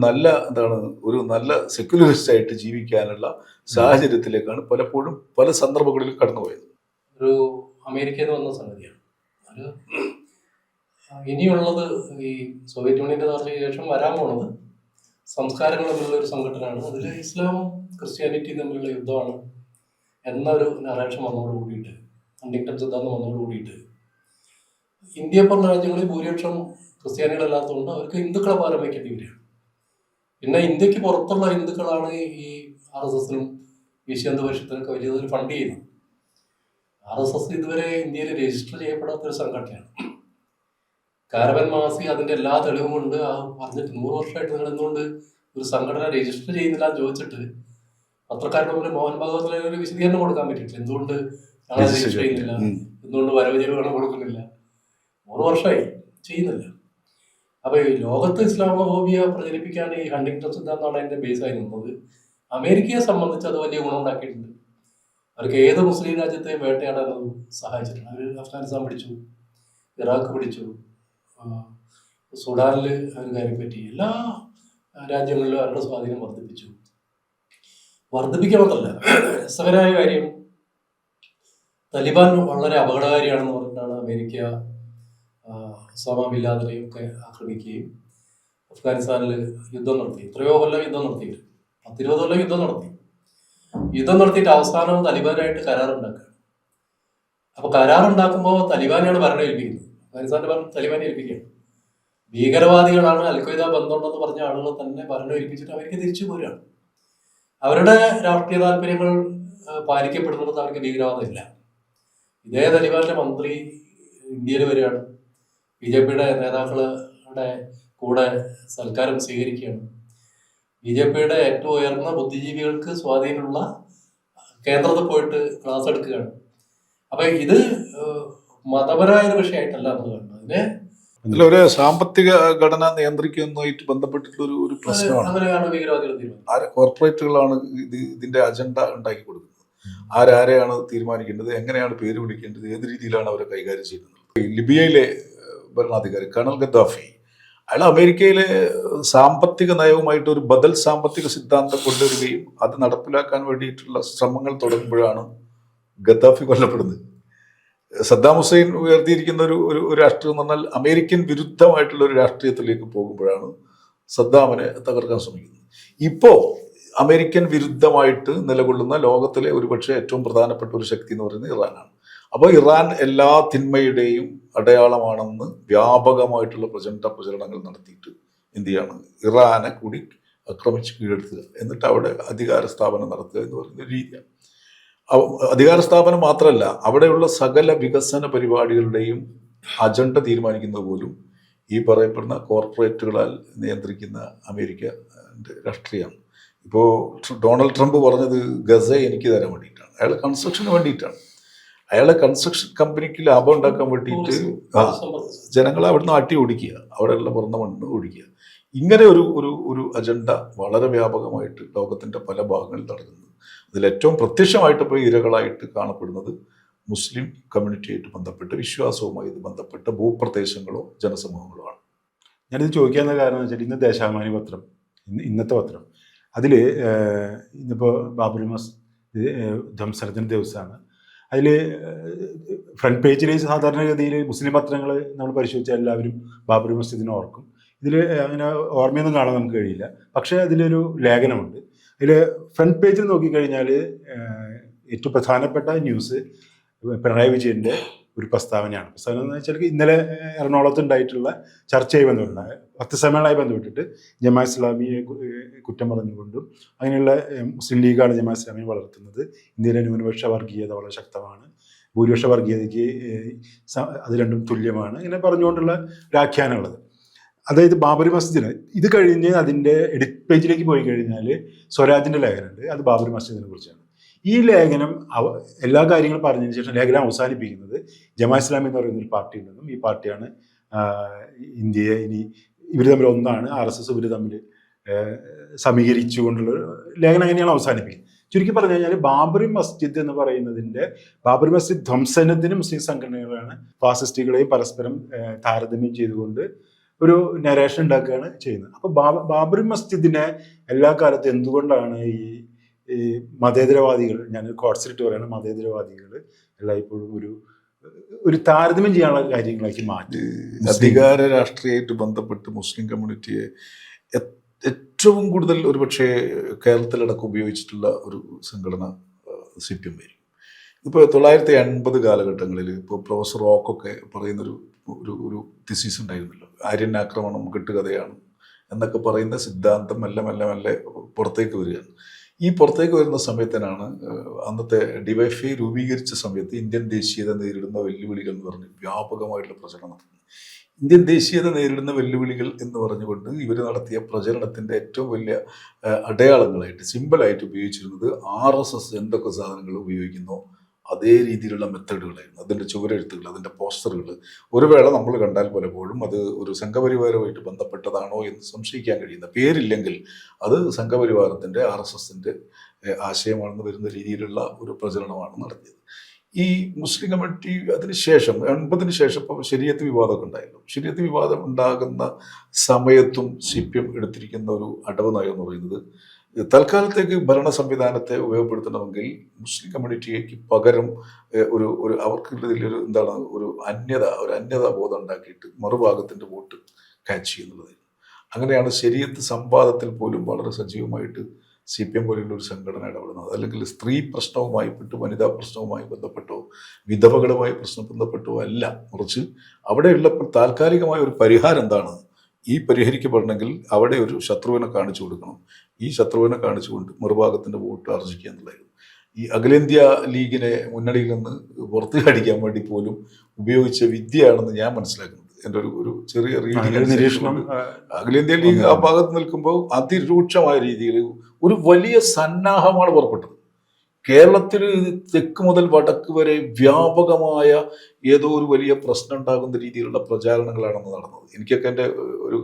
നല്ല സെക്യുലറിസ്റ്റ് ആയിട്ട് ജീവിക്കാനുള്ള സാഹചര്യത്തിലേക്കാണ് പലപ്പോഴും പല സന്ദർഭങ്ങളിലും കടന്നുപോയത്. ഒരു അമേരിക്കയിൽ നിന്ന് വന്ന സംഗതിയാണ് അത്. ഇനിയുള്ളത് ഈ സോവിയറ്റ് യൂണിയന്റെ തകർച്ചയ്ക്ക് ശേഷം വരാൻ പോണത് സംസ്കാരങ്ങൾ തമ്മിലുള്ള ഒരു സംഘടനയാണ്. അതിൽ ഇസ്ലാമും ക്രിസ്ത്യാനിറ്റിയും തമ്മിലുള്ള യുദ്ധമാണ് എന്നൊരു നറേഷൻ വന്നതോട് കൂടിയിട്ട്, ഹണ്ടിങ്ടൺ സിദ്ധാന്തം വന്നതോട് കൂടിയിട്ട് ഇന്ത്യ പോലുള്ള രാജ്യങ്ങളിൽ ഭൂരിപക്ഷം ക്രിസ്ത്യാനികളല്ലാത്തതുകൊണ്ട് അവർക്ക് ഹിന്ദുക്കളെ പാരം വയ്ക്കേണ്ടി വരികയാണ്. പിന്നെ ഇന്ത്യക്ക് പുറത്തുള്ള ഹിന്ദുക്കളാണ് ഈ RSSനും വിശ്വ പരിഷത്തിനൊക്കെ വലിയ തോതിൽ ഫണ്ട് ചെയ്യുന്നത്. RSS ഇതുവരെ ഇന്ത്യയിൽ രജിസ്റ്റർ ചെയ്യപ്പെടാത്തൊരു സംഘടനയാണ്. കാരവൻ മാസി അതിന്റെ എല്ലാ തെളിവും കൊണ്ട് പറഞ്ഞിട്ട് 100 വർഷമായിട്ട് നിങ്ങൾ എന്തുകൊണ്ട് ഒരു സംഘടന രജിസ്റ്റർ ചെയ്യുന്നില്ല എന്ന് ചോദിച്ചിട്ട് പത്രക്കാരുടെ മുമ്പിൽ മോഹൻ ഭാഗവതിലെ ഒരു വിശദീകരണം കൊടുക്കാൻ പറ്റിയിട്ടില്ല. എന്തുകൊണ്ട് ഞങ്ങൾ രജിസ്റ്റർ ചെയ്യുന്നില്ല, എന്തുകൊണ്ട് വരവ് ചെലവുകൾ കൊടുക്കുന്നില്ല. 100 വർഷമായി ചെയ്യുന്നില്ല. അപ്പൊ ഈ ലോകത്ത് ഇസ്ലാമോഫോബിയ പ്രചരിപ്പിക്കാൻ ഈ ഹണ്ടിങ്ടൺ സിദ്ധാന്തമാണ് അതിന്റെ ബേസായി നിന്നത്. അമേരിക്കയെ സംബന്ധിച്ച് അത് വലിയ ഗുണം ഉണ്ടാക്കിയിട്ടുണ്ട്. അവർക്ക് ഏത് മുസ്ലിം രാജ്യത്തെയും വേട്ടയാടാൻ അത് സഹായിച്ചിട്ടുണ്ട്. അവർ അഫ്ഗാനിസ്ഥാൻ പിടിച്ചു, ഇറാഖ് പിടിച്ചു, സുഡാനിൽ അവർ കാര്യപ്പറ്റി എല്ലാ രാജ്യങ്ങളിലും അവരുടെ സ്വാധീനം വർദ്ധിപ്പിക്കുക മാത്രമല്ല, രസകരമായ കാര്യം തലിബാൻ വളരെ അപകടകാരിയാണെന്ന് പറഞ്ഞിട്ടാണ് അമേരിക്ക ഒസാമ ബിൻ ലാദനെയും ഒക്കെ ആക്രമിക്കുകയും അഫ്ഗാനിസ്ഥാനിൽ യുദ്ധം നടത്തി. എത്രയോ കൊല്ലം യുദ്ധം നടത്തിയിട്ട് 10-20 കൊല്ലം യുദ്ധം നടത്തിയിട്ട് അവസാനം തലിബാനായിട്ട് കരാറുണ്ടാക്കുക. അപ്പൊ കരാറുണ്ടാക്കുമ്പോൾ തലിബാനെയാണ് ഭരണം ഏൽപ്പിക്കുന്നത്. അഫ്ഗാനിസ്ഥാന്റെ ഭരണം തലിബാനെ ഏൽപ്പിക്കുകയാണ്. ഭീകരവാദികളാണ്, അൽഖ്വയ്ദ ബന്ധമുണ്ടെന്ന് പറഞ്ഞ ആളുകൾ തന്നെ ഭരണം ഏൽപ്പിച്ചിട്ട് അവർക്ക് തിരിച്ചു പോരുകയാണ്. അവരുടെ രാഷ്ട്രീയ താല്പര്യങ്ങൾ പാലിക്കപ്പെടുന്നത് അവർക്ക് ഭീകരവാദമില്ല. ഇതേ തലിബാന്റെ മന്ത്രി ഇന്ത്യയിൽ വരികയാണ്, BJPയുടെ നേതാക്കളുടെ കൂടെ സൽക്കാരം സ്വീകരിക്കുകയാണ്. BJPയുടെ ഏറ്റവും ഉയർന്ന ബുദ്ധിജീവികൾക്ക് സ്വാധീനമുള്ള കേന്ദ്രത്തിൽ പോയിട്ട് ക്ലാസ് എടുക്കുകയാണ്. അപ്പൊ ഇത് മതപരമായ ഒരു വിഷയമായിട്ടല്ല നമ്മൾ കണ്ടത്. അതിനെ ഒരു സാമ്പത്തിക ഘടന നിയന്ത്രിക്കുന്നതുമായിട്ട് ബന്ധപ്പെട്ടിട്ടുള്ള ഒരു പ്രശ്നമാണ്. അങ്ങനെയാണ് ഭീകരവാദികൾ തീരുമാനം. കോർപ്പറേറ്റുകളാണ് ഇതിന്റെ അജണ്ട ഉണ്ടാക്കി കൊടുക്കുന്നത്. ആരാരെയാണ് തീരുമാനിക്കേണ്ടത്, എങ്ങനെയാണ് പേര് വിളിക്കേണ്ടത്, ഏത് രീതിയിലാണ് അവരെ കൈകാര്യം ചെയ്യുന്നത്. ലിബിയയിലെ ഭരണാധികാരി കേണൽ ഗദ്ദാഫി, അയാൾ അമേരിക്കയിലെ സാമ്പത്തിക നയവുമായിട്ട് ഒരു ബദൽ സാമ്പത്തിക സിദ്ധാന്തം കൊണ്ടുവരികയും അത് നടപ്പിലാക്കാൻ വേണ്ടിയിട്ടുള്ള ശ്രമങ്ങൾ തുടങ്ങുമ്പോഴാണ് ഗദ്ദാഫി കൊല്ലപ്പെടുന്നത്. സദ്ദാം ഹുസൈൻ ഉയർത്തിയിരിക്കുന്ന ഒരു രാഷ്ട്രീയം എന്ന് പറഞ്ഞാൽ അമേരിക്കൻ വിരുദ്ധമായിട്ടുള്ള ഒരു രാഷ്ട്രീയത്തിലേക്ക് പോകുമ്പോഴാണ് സദ്ദാമിനെ തകർക്കാൻ ശ്രമിക്കുന്നത്. ഇപ്പോൾ അമേരിക്കൻ വിരുദ്ധമായിട്ട് നിലകൊള്ളുന്ന ലോകത്തിലെ ഒരുപക്ഷെ ഏറ്റവും പ്രധാനപ്പെട്ട ഒരു ശക്തി എന്ന് പറയുന്നത് ഇറാനാണ്. അപ്പോൾ ഇറാൻ എല്ലാ തിന്മയുടെയും അടയാളമാണെന്ന് വ്യാപകമായിട്ടുള്ള പ്രചരണങ്ങൾ നടത്തിയിട്ട് എന്ത് ചെയ്യാണ്, ഇറാനെ കൂടി ആക്രമിച്ച് കീഴടത്തുക, എന്നിട്ട് അവിടെ അധികാര സ്ഥാപനം നടത്തുക എന്ന് പറയുന്ന രീതിയാണ്. അധികാര സ്ഥാപനം മാത്രമല്ല, അവിടെയുള്ള സകല വികസന പരിപാടികളുടെയും അജണ്ട തീരുമാനിക്കുന്നത് പോലും ഈ പറയപ്പെടുന്ന കോർപ്പറേറ്റുകളാൽ നിയന്ത്രിക്കുന്ന അമേരിക്ക രാഷ്ട്രീയമാണ്. ഇപ്പോൾ ഡൊണാൾഡ് ട്രംപ് പറഞ്ഞത് ഗസ എനിക്ക് തരാൻ വേണ്ടിയിട്ടാണ്, അയാൾ കൺസ്ട്രക്ഷന് വേണ്ടിയിട്ടാണ്. അയാളെ കൺസ്ട്രക്ഷൻ കമ്പനിക്ക് ലാഭം ഉണ്ടാക്കാൻ വേണ്ടിയിട്ട് ജനങ്ങളെ അവിടുന്ന് ആട്ടി ഓടിക്കുക, അവിടെയുള്ള പുറന്ന മണ്ണ് ഓടിക്കുക. ഇങ്ങനെ ഒരു അജണ്ട വളരെ വ്യാപകമായിട്ട് ലോകത്തിൻ്റെ പല ഭാഗങ്ങളിൽ നടക്കുന്നത്. അതിലേറ്റവും പ്രത്യക്ഷമായിട്ട് ഇപ്പോൾ ഇരകളായിട്ട് കാണപ്പെടുന്നത് മുസ്ലിം കമ്മ്യൂണിറ്റിയായിട്ട് ബന്ധപ്പെട്ട് വിശ്വാസവുമായി ബന്ധപ്പെട്ട ഭൂപ്രദേശങ്ങളോ ജനസമൂഹങ്ങളോ ആണ്. ഞാനിത് ചോദിക്കാനുള്ള കാരണം എന്ന് വെച്ചാൽ ഇന്ന് ദേശാഭിമാനി പത്രം, ഇന്നത്തെ പത്രം, അതിൽ ഇന്നിപ്പോൾ ബാബറി മസ്ജിദ് ധ്വംസനത്തിൻ്റെ ദിവസമാണ്. അതിൽ ഫ്രണ്ട് പേജിൽ സാധാരണഗതിയിൽ മുസ്ലിം പത്രങ്ങൾ നമ്മൾ പരിശോധിച്ചാൽ എല്ലാവരും ബാബറി മസ്ജിദിനെ ഓർക്കും. ഇതിൽ അങ്ങനെ ഓർമ്മയൊന്നും കാണാൻ നമുക്ക് കഴിയില്ല. പക്ഷേ അതിലൊരു ലേഖനമുണ്ട്. അതിൽ ഫ്രണ്ട് പേജിൽ നോക്കിക്കഴിഞ്ഞാൽ ഏറ്റവും പ്രധാനപ്പെട്ട ന്യൂസ് പിണറായി വിജയൻ്റെ ഒരു പ്രസ്താവനയാണ്. പ്രസ്താവന എന്ന് വെച്ചാൽ ഇന്നലെ എറണാകുളത്ത് ഉണ്ടായിട്ടുള്ള ചർച്ചയായി ബന്ധപ്പെട്ട ഭക്തസമ്മേളനമായി ബന്ധപ്പെട്ടിട്ട് ജമാഅത്ത് ഇസ്ലാമിയെ കുറ്റം പറഞ്ഞുകൊണ്ടും അങ്ങനെയുള്ള മുസ്ലിം ലീഗാണ് ജമാഅത്ത് ഇസ്ലാമിയെ വളർത്തുന്നത്, ഇന്ത്യയിലെ ന്യൂനപക്ഷ വർഗീയത വളരെ ശക്തമാണ്, ഭൂരിപക്ഷ വർഗീയതയ്ക്ക് അത് രണ്ടും തുല്യമാണ്, ഇങ്ങനെ പറഞ്ഞുകൊണ്ടുള്ള വ്യാഖ്യാനമുള്ളത്. അതായത് ബാബറി മസ്ജിദിന് ഇത് കഴിഞ്ഞ് അതിൻ്റെ എഡിറ്റ് പേജിലേക്ക് പോയി കഴിഞ്ഞാൽ സ്വരാജിൻ്റെ ലേഖനമുണ്ട്, അത് ബാബറി മസ്ജിദിനെ കുറിച്ചാണ്. ഈ ലേഖനം എല്ലാ കാര്യങ്ങളും പറഞ്ഞതിന് ശേഷം ലേഖനം അവസാനിപ്പിക്കുന്നത് ജമാഅത്ത് ഇസ്ലാമി എന്ന് പറയുന്ന ഒരു പാർട്ടി ഉണ്ടെന്നും ഈ പാർട്ടിയാണ് ഇന്ത്യയെ ഇനി ഇവർ തമ്മിൽ ഒന്നാണ്, RSS ഇവർ തമ്മിൽ സമീകരിച്ചുകൊണ്ടുള്ള ലേഖനം അങ്ങനെയാണ് അവസാനിപ്പിക്കുന്നത്. ചുരുക്കി പറഞ്ഞു കഴിഞ്ഞാൽ ബാബറി മസ്ജിദ് എന്ന് പറയുന്നതിൻ്റെ ബാബറി മസ്ജിദ് ധ്വംസനത്തിന് മുസ്ലിം സംഘടനകളാണ് ഫാസിസ്റ്റുകളെയും പരസ്പരം താരതമ്യം ചെയ്തുകൊണ്ട് ഒരു നരേഷൻ ഉണ്ടാക്കുകയാണ് ചെയ്യുന്നത്. അപ്പോൾ ബാബറി മസ്ജിദിനെ എല്ലാ കാലത്തും എന്തുകൊണ്ടാണ് ഈ മതേതരവാദികൾ, ഞാൻ കോട്സിലിട്ട് പറയുന്നത് മതേതരവാദികൾ എല്ലായ്പ്പോഴും ഒരു താരതമ്യം ചെയ്യാനുള്ള കാര്യങ്ങളാക്കി മാറ്റി അധികാര രാഷ്ട്രീയമായിട്ട് ബന്ധപ്പെട്ട് മുസ്ലിം കമ്മ്യൂണിറ്റിയെ ഏറ്റവും കൂടുതൽ ഒരുപക്ഷെ കേരളത്തിലടക്കം ഉപയോഗിച്ചിട്ടുള്ള ഒരു സംഘടന CPM ആയിരിക്കും. ഇപ്പോൾ 1980 കാലഘട്ടങ്ങളിൽ ഇപ്പോൾ പ്രൊഫസർ റോക്കൊക്കെ പറയുന്നൊരു ഒരു തിസീസ് ഉണ്ടായിരുന്നല്ലോ, ആര്യൻ ആക്രമണം കെട്ടുകഥയാണ് എന്നൊക്കെ പറയുന്ന സിദ്ധാന്തം മെല്ലെ മെല്ലെ മെല്ലെ പുറത്തേക്ക് വരികയാണ്. ഈ പുറത്തേക്ക് വരുന്ന സമയത്തിനാണ് അന്നത്തെ DYFI രൂപീകരിച്ച സമയത്ത് ഇന്ത്യൻ ദേശീയത നേരിടുന്ന വെല്ലുവിളികൾ എന്ന് പറഞ്ഞ് വ്യാപകമായിട്ടുള്ള പ്രചരണം നടത്തുന്നത്. ഇന്ത്യൻ ദേശീയത നേരിടുന്ന വെല്ലുവിളികൾ എന്ന് പറഞ്ഞുകൊണ്ട് ഇവർ നടത്തിയ പ്രചരണത്തിൻ്റെ ഏറ്റവും വലിയ അടയാളങ്ങളായിട്ട് സിമ്പിളായിട്ട് ഉപയോഗിച്ചിരുന്നത് RSS എന്തൊക്കെ സാധനങ്ങൾ ഉപയോഗിക്കുന്നോ അതേ രീതിയിലുള്ള മെത്തേഡുകളായിരുന്നു. അതിൻ്റെ ചുവരെഴുത്തുകൾ, അതിൻ്റെ പോസ്റ്ററുകൾ ഒരു വേള നമ്മൾ കണ്ടാൽ പലപ്പോഴും അത് ഒരു സംഘപരിവാരവുമായിട്ട് ബന്ധപ്പെട്ടതാണോ എന്ന് സംശയിക്കാൻ കഴിയുന്ന, പേരില്ലെങ്കിൽ അത് സംഘപരിവാരത്തിൻ്റെ RSSൻ്റെ ആശയമാണെന്ന് വരുന്ന രീതിയിലുള്ള ഒരു പ്രചരണമാണ് നടത്തിയത്. ഈ മുസ്ലിം കമ്മ്യൂണിറ്റി അതിനുശേഷം 80-ന് ശേഷം ഇപ്പോൾ ശരീഅത്ത് വിവാദമൊക്കെ ഉണ്ടായിരുന്നു. ശരീഅത്ത് വിവാദം ഉണ്ടാകുന്ന സമയത്തും CPM എടുത്തിരിക്കുന്ന ഒരു അടവ് നയം എന്ന് പറയുന്നത് തൽക്കാലത്തേക്ക് ഭരണ സംവിധാനത്തെ ഉപയോഗപ്പെടുത്തണമെങ്കിൽ മുസ്ലിം കമ്മ്യൂണിറ്റിക്ക് പകരം അവർക്കുള്ളതിലൊരു ഒരു അന്യതാ ബോധം ഉണ്ടാക്കിയിട്ട് മറുഭാഗത്തിൻ്റെ വോട്ട് ക്യാച്ച് ചെയ്യുന്നുള്ളതായിരുന്നു. അങ്ങനെയാണ് ശരീഅത്ത് സംവാദത്തിൽ പോലും വളരെ സജീവമായിട്ട് CPM പോലെയുള്ള ഒരു സംഘടന ഇടപെടുന്നത്. അല്ലെങ്കിൽ സ്ത്രീ പ്രശ്നവുമായി പെട്ടോ വനിതാ പ്രശ്നവുമായി ബന്ധപ്പെട്ടോ വിധവകളുമായി ബന്ധപ്പെട്ടോ അല്ല, മറിച്ച് അവിടെയുള്ള താൽക്കാലികമായ ഒരു പരിഹാരം എന്താണ്, ഈ പരിഹരിക്കപ്പെടണമെങ്കിൽ അവിടെ ഒരു ശത്രുവിനെ കാണിച്ചു കൊടുക്കണം, ഈ ശത്രുവിനെ കാണിച്ചുകൊണ്ട് മറുഭാഗത്തിൻ്റെ വോട്ട് ആർജിക്കുക എന്നുള്ളതായിരുന്നു. ഈ അഖിലേന്ത്യാ ലീഗിനെ മുന്നണിയിൽ നിന്ന് പുറത്തു കാണിക്കാൻ വേണ്ടി പോലും ഉപയോഗിച്ച വിദ്യയാണെന്ന് ഞാൻ മനസ്സിലാക്കുന്നത്. എൻ്റെ ഒരു ചെറിയ നിരീക്ഷണം. അഖിലേന്ത്യാ ലീഗ് ആ ഭാഗത്ത് നിൽക്കുമ്പോൾ അതിരൂക്ഷമായ രീതിയിൽ ഒരു വലിയ സന്നാഹമാണ് പുറപ്പെട്ടത്. കേരളത്തിൽ തെക്ക് മുതൽ വടക്ക് വരെ വ്യാപകമായ ഏതോ ഒരു വലിയ പ്രശ്നം ഉണ്ടാകുന്ന രീതിയിലുള്ള പ്രചാരണങ്ങളാണെന്ന് നടന്നത്. എനിക്കൊക്കെ എൻ്റെ ഒരു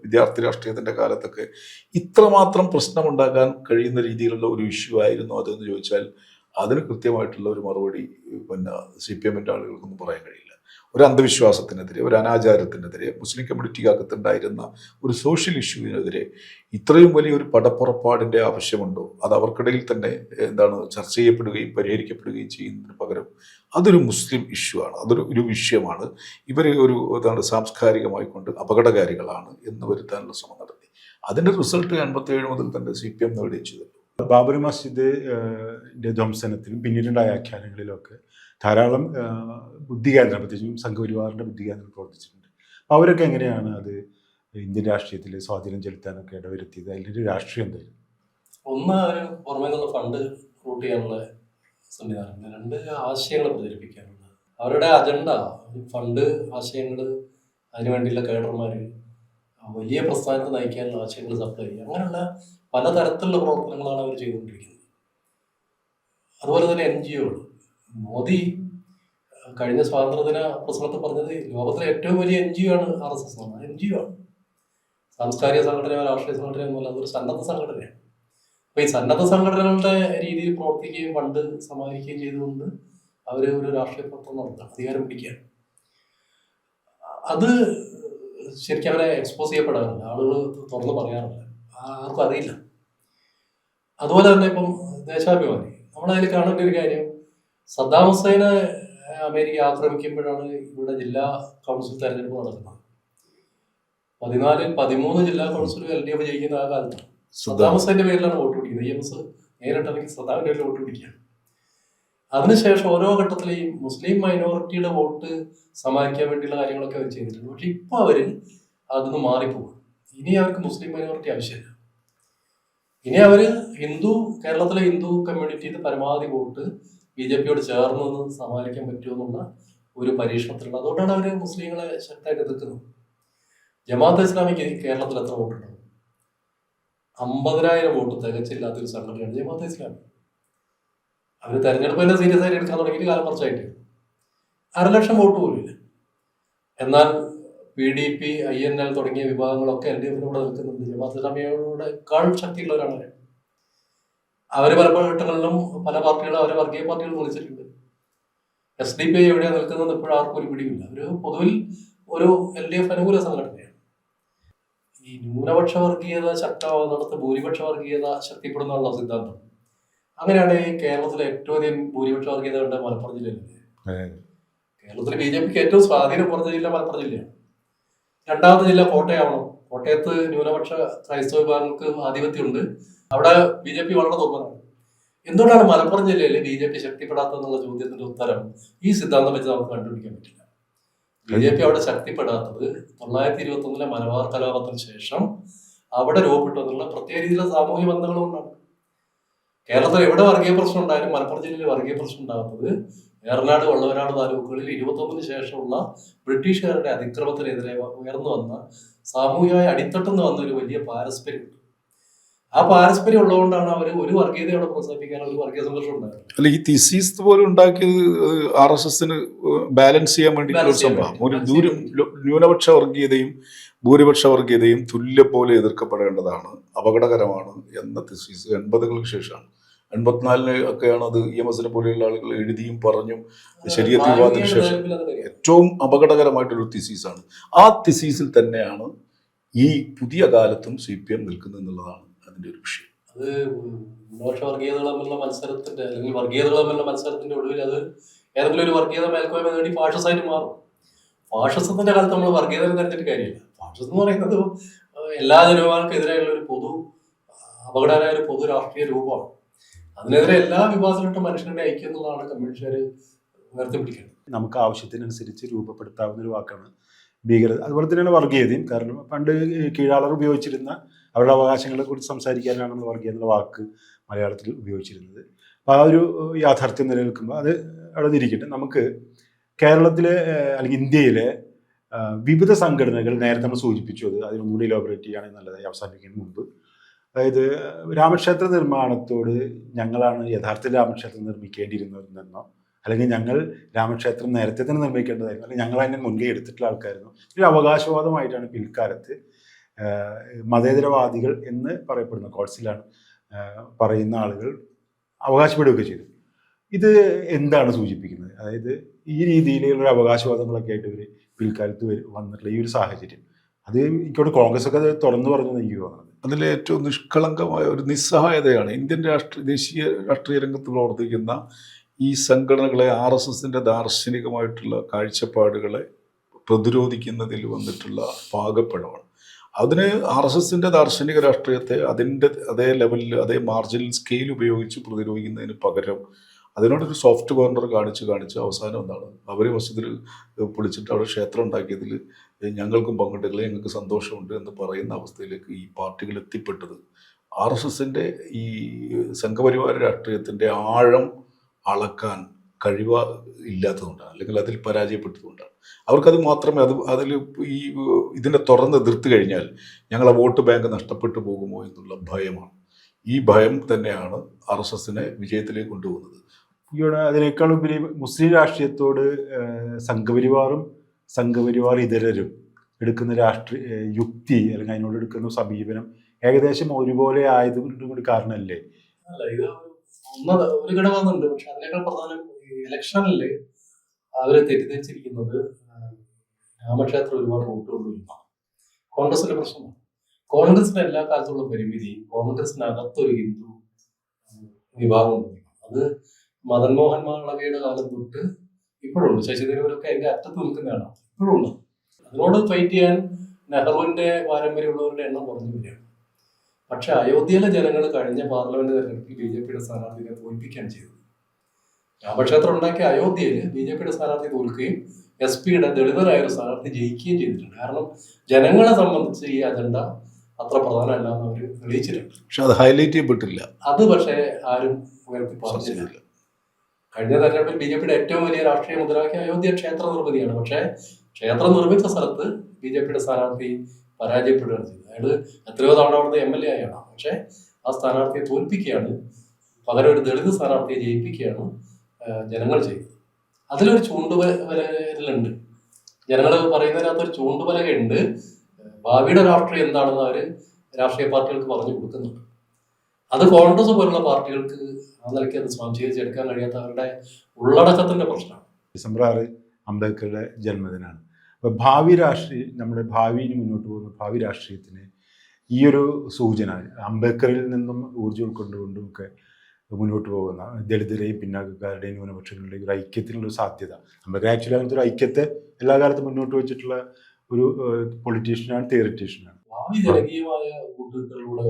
വിദ്യാർത്ഥി രാഷ്ട്രീയത്തിൻ്റെ കാലത്തൊക്കെ ഇത്രമാത്രം പ്രശ്നമുണ്ടാക്കാൻ കഴിയുന്ന രീതിയിലുള്ള ഒരു ഇഷ്യൂ ആയിരുന്നു അതെന്ന് ചോദിച്ചാൽ അതിന് കൃത്യമായിട്ടുള്ള ഒരു മറുപടി CPMൻ്റെ ആളുകൾക്കൊന്നും പറയാൻ കഴിയില്ല. ഒരു അന്ധവിശ്വാസത്തിനെതിരെ, ഒരു അനാചാരത്തിനെതിരെ, മുസ്ലിം കമ്മ്യൂണിറ്റിക്കകത്തുണ്ടായിരുന്ന ഒരു സോഷ്യൽ ഇഷ്യൂവിനെതിരെ ഇത്രയും വലിയൊരു പടപ്പുറപ്പാടിൻ്റെ ആവശ്യമുണ്ടോ? അത് അവർക്കിടയിൽ തന്നെ ചർച്ച ചെയ്യപ്പെടുകയും പരിഹരിക്കപ്പെടുകയും ചെയ്യുന്നതിന് പകരം അതൊരു മുസ്ലിം ഇഷ്യൂ ആണ്, അതൊരു വിഷയമാണ്, ഇവർ സാംസ്കാരികമായി കൊണ്ട് അപകടകാരികളാണ് എന്ന് വരുത്താനുള്ള ശ്രമം നടത്തി. അതിൻ്റെ റിസൾട്ട് 87 മുതൽ തന്നെ CPM നേടുകയും ചെയ്തു. ബാബറി മസ്ജിദ് ധ്വംസനത്തിലും പിന്നീടുണ്ടായ ആഖ്യാനങ്ങളിലൊക്കെ ധാരാളം ബുദ്ധികേന്ദ്രം, പ്രത്യേകിച്ചും സംഘപരിവാറിൻ്റെ ബുദ്ധികേന്ദ്രം പ്രവർത്തിച്ചിട്ടുണ്ട്. അപ്പോൾ അവരൊക്കെ എങ്ങനെയാണ് അത് ഇന്ത്യൻ രാഷ്ട്രീയത്തിൽ സ്വാധീനം ചെലുത്താനൊക്കെ ഇടവരുത്തിയത്? അതിൻ്റെ രാഷ്ട്രീയം എന്തായാലും ഒന്ന്, ഒരു പുറമേ നിന്നുള്ള ഫണ്ട് റൂട്ട് ചെയ്യാനുള്ള സംവിധാനം, രണ്ട് ആശയങ്ങൾ പ്രചരിപ്പിക്കാനുള്ള അവരുടെ അജണ്ട, ഫണ്ട്, ആശയങ്ങൾ, അതിനുവേണ്ടിയുള്ള കേഡർമാർ, വലിയ പ്രസ്ഥാനത്തെ നയിക്കാനുള്ള ആശയങ്ങൾ സപ്ലൈ ചെയ്യുക, അങ്ങനെയുള്ള പലതരത്തിലുള്ള പ്രവർത്തനങ്ങളാണ് അവർ ചെയ്തുകൊണ്ടിരിക്കുന്നത്. അതുപോലെ തന്നെ NGO കൾ. മോദി കഴിഞ്ഞ സ്വാതന്ത്ര്യദിന പ്രസംഗത്തിൽ പറഞ്ഞത് ലോകത്തിലെ ഏറ്റവും വലിയ NGO ആണ് RSS ആണ്. NGO ആണ്, സാംസ്കാരിക സംഘടനയോ രാഷ്ട്രീയ സംഘടനയോ ഒന്നുമല്ല, അതൊരു സന്നദ്ധ സംഘടനയാണ്. അപ്പോൾ ഈ സന്നദ്ധ സംഘടനകളുടെ രീതിയിൽ പ്രവർത്തിക്കുകയും ഫണ്ട് സമാഹരിക്കുകയും ചെയ്തുകൊണ്ട് അവർ ഒരു രാഷ്ട്രീയ പ്രവർത്തനം നടത്തുക, അധികാരം പിടിക്കുക. അത് ശരിക്കും അവരെ എക്സ്പോസ് ചെയ്യപ്പെടാറില്ല, ആളുകൾ തുറന്ന് പറയാറില്ല, ആർക്കും അറിയില്ല. അതുപോലെ തന്നെ ഇപ്പം ദേശാഭിമാനി, നമ്മളതിൽ കാണേണ്ട ഒരു കാര്യം, സദ്ദാം ഹുസൈനെ അമേരിക്ക ആക്രമിക്കുമ്പോഴാണ് ഇവിടെ ജില്ലാ കൗൺസിൽ തെരഞ്ഞെടുപ്പ് നടക്കുന്നത്. 13 ജില്ലാ കൗൺസിൽ LDF ജയിക്കുന്ന ആ കാലത്താണ്. സദ്ദാം ഹുസൈന്റെ പേരിലാണ് വോട്ട് പിടിക്കുന്നത്. EMS നേരിട്ടിറങ്ങി സദ്ദാമിന്റെ പേരിൽ വോട്ട് പിടിക്കുകയാണ്. അതിനുശേഷം ഓരോ ഘട്ടത്തിലെയും മുസ്ലിം മൈനോറിറ്റിയുടെ വോട്ട് സമാഹരിക്കാൻ വേണ്ടിയുള്ള കാര്യങ്ങളൊക്കെ അവർ ചെയ്തിട്ടുണ്ട്. പക്ഷെ ഇപ്പൊ അവര് അതൊന്ന് മാറിപ്പോകും. ഇനി അവർക്ക് മുസ്ലിം മൈനോറിറ്റി ആവശ്യമില്ല. ഇനി അവര് കേരളത്തിലെ ഹിന്ദു കമ്മ്യൂണിറ്റിയുടെ പരമാവധി വോട്ട് BJPയോട് ചേർന്ന് നിന്ന് സമാഹരിക്കാൻ പറ്റുമെന്നുള്ള ഒരു പരീക്ഷണത്തിലുള്ള, അതുകൊണ്ടാണ് അവര് മുസ്ലിങ്ങളെ ശക്തമായിട്ട് എതിർക്കുന്നത്. ജമാഅത്തെ ഇസ്ലാമിക്ക് കേരളത്തിൽ എത്ര വോട്ടുണ്ടാവും? 50,000 വോട്ട് തികച്ചില്ലാത്തൊരു സംഘടനയാണ് ജമാഅത്തെ ഇസ്ലാമി. അവർ തെരഞ്ഞെടുപ്പ് തന്നെ സീരിയസ് ആയിട്ട് എടുക്കാൻ തുടങ്ങിയിട്ട് കാലം കുറച്ചായിട്ട് 1,00,000 വോട്ട് പോലും ഇല്ല. എന്നാൽ PDP, INL തുടങ്ങിയ വിഭാഗങ്ങളൊക്കെ LDFിനോട് നിൽക്കുന്നുണ്ട്. ജമാഅത്തെ ഇസ്ലാമിയോടേക്കാൾ ശക്തിയുള്ളവരാണ് അവർ. അവർ പല ഘട്ടങ്ങളിലും പല പാർട്ടികളും അവരെ വർഗീയ പാർട്ടികൾ വിളിച്ചിട്ടുണ്ട്. SDP എവിടെയാണ് നിൽക്കുന്നത് ഇപ്പോഴും ആർക്കും ഒരു പിടിയില്ല. പൊതുവിൽ ഒരു LDF അനുകൂല സംഘടനയാണ്. ഈ ന്യൂനപക്ഷ വർഗീയത ശക്തമാകുന്നിടത്ത് ഭൂരിപക്ഷ വർഗീയത ശക്തിപ്പെടുന്നുള്ള സിദ്ധാന്തം. അങ്ങനെയാണ് ഈ കേരളത്തിലെ ഏറ്റവും അധികം ഭൂരിപക്ഷ വർഗീയത ഉണ്ട് മലപ്പുറം ജില്ലയിലെ. കേരളത്തിൽ BJPക്ക് ഏറ്റവും സ്വാധീനം കുറഞ്ഞ ജില്ല മലപ്പുറം ജില്ലയാണ്. രണ്ടാമത്തെ ജില്ല കോട്ടയമാവണം. കോട്ടയത്ത് ന്യൂനപക്ഷ ക്രൈസ്തവ വിഭാഗങ്ങൾക്ക് ആധിപത്യമുണ്ട്. അവിടെ BJP വളരെ ദുർബലമാണ്. എന്തുകൊണ്ടാണ് മലപ്പുറം ജില്ലയിൽ BJP ശക്തിപ്പെടാത്തതെന്നുള്ള ചോദ്യത്തിന്റെ ഉത്തരം ഈ സിദ്ധാന്തം വെച്ച് നമുക്ക് കണ്ടുപിടിക്കാൻ പറ്റില്ല. BJP അവിടെ ശക്തിപ്പെടാത്തത് 1921 മലബാർ കലാപത്തിന് ശേഷം അവിടെ രൂപപ്പെട്ടതിനുള്ള പ്രത്യേക രീതിയിലുള്ള സാമൂഹ്യ ബന്ധങ്ങൾ കൊണ്ടാണ്. കേരളത്തിൽ എവിടെ വർഗീയ പ്രശ്നം ഉണ്ടായാലും മലപ്പുറം ജില്ലയിൽ വർഗീയ പ്രശ്നം ഉണ്ടാകുന്നത് ഏറനാട്, വള്ളവനാട് താലൂക്കുകളിൽ 21 ശേഷമുള്ള ബ്രിട്ടീഷുകാരുടെ അതിക്രമത്തിനെതിരെ ഉയർന്നു വന്ന സാമൂഹിക അടിത്തട്ടുന്ന് വന്ന ഒരു വലിയ പാരസ്പര്യമുണ്ട്. ആ പാരസ്പര്യം ഉള്ളതുകൊണ്ടാണ് അവർ ഒരു വർഗീയതയോടെ പ്രോത്സാഹിപ്പിക്കാൻ ഒരു വർഗീയ സംഘർഷം ഉണ്ടായത്. അല്ല, ഈ തിസീസ് പോലും ഉണ്ടാക്കിയത് RSSന് ബാലൻസ് ചെയ്യാൻ വേണ്ടിയിട്ടുള്ള സംഭവം. ഒരു ന്യൂനപക്ഷ വർഗീയതയും ഭൂരിപക്ഷ വർഗീയതയും തുല്യ പോലെ എതിർക്കപ്പെടേണ്ടതാണ്, അപകടകരമാണ് എന്ന തിസീസ് 80-കൾക്ക് ശേഷമാണ്. 84 ഒക്കെയാണ് അത് EMSനെ പോലെയുള്ള ആളുകൾ എഴുതിയും പറഞ്ഞും ശരീഅത്ത് വിവാദത്തിന് ശേഷം ഏറ്റവും അപകടകരമായിട്ടൊരു തിസീസാണ്. ആ തിസീസിൽ തന്നെയാണ് ഈ പുതിയ കാലത്തും CPM നിൽക്കുന്നത് എന്നുള്ളതാണ് അതിൻ്റെ ഒരു വിഷയം. അത് ന്യൂനപക്ഷ വർഗീയതകൾ തമ്മിലുള്ള മത്സരത്തിന്റെ അല്ലെങ്കിൽ വർഗീയതകൾ തമ്മിലുള്ള മത്സരത്തിന്റെ ഒടുവിൽ അത് ഏതെങ്കിലും ഒരു വർഗീയത മേൽക്കോയ്മ നേടി ഫാഷിസമായിട്ട് മാറും. ഫാഷിസത്തിന്റെ കാലത്ത് നമ്മൾ വർഗീയത തെരഞ്ഞെടുത്ത കാര്യമില്ല. ഫാഷിസം എന്ന് പറയുന്നത് എല്ലാ ജനവിഭാഗങ്ങൾക്കെതിരെയുള്ള ഒരു അപകടകരമായ ഒരു പൊതു രാഷ്ട്രീയ രൂപമാണ്. അതിനെതിരെ എല്ലാ വിഭാഗത്തിലുള്ള മനുഷ്യരുടെ ഐക്യം എന്നുള്ളതാണ് കമ്മ്യൂണിസ്റ്റുകാർ ഉയർത്തിപ്പിടിക്കുന്നത്. നമുക്ക് ആവശ്യത്തിനനുസരിച്ച് രൂപപ്പെടുത്താവുന്ന ഒരു വാക്കാണ് ഭീകരത. അതുപോലെ തന്നെയാണ് വർഗീയതയും. കാരണം പണ്ട് കീഴാളർ ഉപയോഗിച്ചിരുന്ന അവരുടെ അവകാശങ്ങളെ കുറിച്ച് സംസാരിക്കാനാണ് നമ്മൾ വർഗീയ എന്ന വാക്ക് മലയാളത്തിൽ ഉപയോഗിച്ചിരുന്നത്. അപ്പോൾ ആ ഒരു യാഥാർത്ഥ്യം നിലനിൽക്കുമ്പോൾ അത് അവിടെ ഇരിക്കട്ടെ. നമുക്ക് കേരളത്തിലെ അല്ലെങ്കിൽ ഇന്ത്യയിലെ വിവിധ സംഘടനകൾ നേരത്തെ നമ്മൾ സൂചിപ്പിച്ചു, അതിനൊന്നുകൂടി ഇലോബറേറ്റ് ചെയ്യുകയാണെങ്കിൽ നല്ലതായി അവസാനിക്കുന്നതിന് മുമ്പ്. അതായത് രാമക്ഷേത്ര നിർമ്മാണത്തോട് ഞങ്ങളാണ് യഥാർത്ഥത്തിൽ രാമക്ഷേത്രം നിർമ്മിക്കേണ്ടിയിരുന്നതെന്നോ അല്ലെങ്കിൽ ഞങ്ങൾ രാമക്ഷേത്രം നേരത്തെ തന്നെ നിർമ്മിക്കേണ്ടതായിരുന്നു അല്ലെങ്കിൽ ഞങ്ങൾ അതിനെ മുൻകൈ എടുത്തിട്ടുള്ള ആൾക്കായിരുന്നു, ഒരു അവകാശവാദമായിട്ടാണ് പിൽക്കാലത്ത് മതേതരവാദികൾ എന്ന് പറയപ്പെടുന്ന കോഴ്സിലാണ് പറയുന്ന ആളുകൾ അവകാശപ്പെടുകയൊക്കെ ചെയ്തു. ഇത് എന്താണ് സൂചിപ്പിക്കുന്നത്? അതായത് ഈ രീതിയിലുള്ള അവകാശവാദങ്ങളൊക്കെ ആയിട്ട് ഇവർ പിൽക്കാലത്ത് വന്നിട്ടുള്ള ഈ ഒരു സാഹചര്യം, അത് എനിക്കോട് കോൺഗ്രസ് ഒക്കെ അത് തുറന്നു പറഞ്ഞു എനിക്ക് തോന്നുന്നത്. അതിലെ ഏറ്റവും നിഷ്കളങ്കമായ ഒരു നിസ്സഹായതയാണ് ഇന്ത്യൻ ദേശീയ രാഷ്ട്രീയ രംഗത്ത് പ്രവർത്തിക്കുന്ന ഈ സംഘടനകളെ RSSന്റെ ദാർശനികമായിട്ടുള്ള കാഴ്ചപ്പാടുകളെ പ്രതിരോധിക്കുന്നതിൽ വന്നിട്ടുള്ള പാകപ്പിഴവാണ്. അതിന് RSSന്റെ ദാർശനിക രാഷ്ട്രീയത്തെ അതിൻ്റെ അതേ ലെവലിൽ അതേ മാർജിനൽ സ്കെയിൽ ഉപയോഗിച്ച് പ്രതിരോധിക്കുന്നതിന് പകരം അതിനോടൊരു സോഫ്റ്റ് കോർണർ കാണിച്ച് അവസാനം എന്താണ്, അവർ മസ്ജിദിൽ പൊളിച്ചിട്ട് അവിടെ ക്ഷേത്രം ഉണ്ടാക്കിയതിൽ ഞങ്ങൾക്കും പങ്കിട്ടില്ല, ഞങ്ങൾക്ക് സന്തോഷമുണ്ട് എന്ന് പറയുന്ന അവസ്ഥയിലേക്ക് ഈ പാർട്ടികൾ എത്തിപ്പെട്ടത് RSSന്റെ ഈ സംഘപരിവാര രാഷ്ട്രീയത്തിൻ്റെ ആഴം അളക്കാൻ ഇല്ലാത്തതുകൊണ്ടാണ്, അല്ലെങ്കിൽ അതിൽ പരാജയപ്പെട്ടതുകൊണ്ടാണ്. അവർക്കത് മാത്രമേ അതിൽ ഈ ഇതിനെ തുറന്ന് എതിർത്ത് കഴിഞ്ഞാൽ ഞങ്ങളെ വോട്ട് ബാങ്ക് നഷ്ടപ്പെട്ടു പോകുമോ എന്നുള്ള ഭയമാണ്. ഈ ഭയം തന്നെയാണ് RSSനെ വിജയത്തിലേക്ക് കൊണ്ടുപോകുന്നത്. ഇവിടെ അതിനേക്കാൾ ഉപരി മുസ്ലിം രാഷ്ട്രീയത്തോട് സംഘപരിവാർ ഇതരരും എടുക്കുന്ന യുക്തി അല്ലെങ്കിൽ അതിനോട് എടുക്കുന്ന സമീപനം ഏകദേശം ഒരുപോലെ ആയതുകൊണ്ട് കൂടി കാരണമല്ലേ? അല്ല, ഇത് ഒരു ഘടകമുണ്ട്. പക്ഷെ അതിനേക്കാൾ പ്രധാനം ഇലക്ഷനിൽ അവര് തെറ്റിദ്ധരിച്ചിരിക്കുന്നത് രാമക്ഷേത്രം ഒരുപാട് വോട്ടുകൊണ്ടിരുന്ന കോൺഗ്രസിന്റെ പ്രശ്നമാണ്. കോൺഗ്രസിന് എല്ലാ കാലത്തുള്ള പരിമിതി കോൺഗ്രസിനകത്തൊരു ഹിന്ദു വിഭാഗമുണ്ട്. അത് മദൻ മോഹൻ മാളവിയുടെ കാലം തൊട്ട് ഇപ്പോഴുണ്ട്. ശശി തരൂരൊക്കെ അതിന്റെ അറ്റത്ത് നിൽക്കുന്നതാണ്, ഇപ്പോഴുണ്ട്. അതിനോട് ഫൈറ്റ് ചെയ്യാൻ നെഹ്റുവിന്റെ പാരമ്പര്യമുള്ളവരുടെ എണ്ണം കുറഞ്ഞു വരികയാണ്. പക്ഷെ അയോധ്യയിലെ ജനങ്ങൾ കഴിഞ്ഞ പാർലമെന്റ് തെരഞ്ഞെടുപ്പിൽ BJPയുടെ സ്ഥാനാർത്ഥിയെ തോൽപ്പിക്കുകയാണ് ചെയ്തത്. രാമക്ഷേത്രം ഉണ്ടാക്കിയ അയോധ്യയിൽ BJPയുടെ സ്ഥാനാർത്ഥി തോൽക്കുകയും SP-യുടെ ദളിതരായ ഒരു സ്ഥാനാർത്ഥി ജയിക്കുകയും ചെയ്തിട്ടുണ്ട്. കാരണം ജനങ്ങളെ സംബന്ധിച്ച് ഈ അജണ്ട അത്ര പ്രധാനമല്ല എന്ന് അവർ തെളിയിച്ചിട്ടുണ്ട്. പക്ഷെ അത് ഹൈലൈറ്റ് ചെയ്യപ്പെട്ടില്ല. അത് പക്ഷേ ആരും ഉയർത്തി പറഞ്ഞില്ല. കഴിഞ്ഞ തെരഞ്ഞെടുപ്പിൽ BJPയുടെ ഏറ്റവും വലിയ രാഷ്ട്രീയ മുദ്രാവാക്യം അയോധ്യ ക്ഷേത്ര നിർമ്മിതിയാണ്. പക്ഷേ ക്ഷേത്രം നിർമ്മിച്ച സ്ഥലത്ത് BJPയുടെ സ്ഥാനാർത്ഥി പരാജയപ്പെടുകയാണ് ചെയ്തത്. അയാൾ എത്രയോ തവണ അവിടുത്തെ MLA ആയാണ്. പക്ഷേ ആ സ്ഥാനാർത്ഥിയെ തോൽപ്പിക്കുകയാണ്, പകരം ഒരു ദളിത് സ്ഥാനാർത്ഥിയെ ജയിപ്പിക്കുകയാണ് ജനങ്ങൾ ചെയ്തത്. അതിലൊരു ചൂണ്ടുവരലുണ്ട്. ജനങ്ങൾ പറയുന്നതിനകത്തൊരു ചൂണ്ടുവലകയുണ്ട്. ഭാവിയുടെ രാഷ്ട്രീയം എന്താണെന്ന് അവർ രാഷ്ട്രീയ പാർട്ടികൾക്ക് പറഞ്ഞു കൊടുക്കുന്നുണ്ട്. അത് കോൺഗ്രസ് പോലുള്ള പാർട്ടികൾക്ക് ആ നിലയ്ക്ക് അത് സ്വാംശീകരിച്ചെടുക്കാൻ കഴിയാത്ത അവരുടെ ഉള്ളടക്കത്തിന്റെ പ്രശ്നമാണ്. December 6 അംബേദ്കറുടെ ജന്മദിനമാണ്. അപ്പോൾ നമ്മുടെ ഭാവിയിൽ മുന്നോട്ട് പോകുന്ന ഭാവി രാഷ്ട്രീയത്തിന് ഈ ഒരു സൂചന അംബേദ്കറിൽ നിന്നും ഊർജ്ജം ഉൾക്കൊണ്ടുകൊണ്ടും ഒക്കെ മുന്നോട്ട് പോകുന്ന ദളിതരെയും പിന്നാക്കക്കാരുടെയും ന്യൂനപക്ഷങ്ങളുടെയും ഒരു ഐക്യത്തിനുള്ള സാധ്യത. അംബേദ്കർ ആക്ച്വലി അങ്ങനത്തെ ഒരു ഐക്യത്തെ എല്ലാ കാലത്തും മുന്നോട്ട് വെച്ചിട്ടുള്ള ഒരു പൊളിറ്റീഷ്യനാണ്, തിയറിറ്റീഷ്യനാണ്. ഭാവി ജനകീയമായ കൂട്ടുകെട്ടുകളിലൂടെ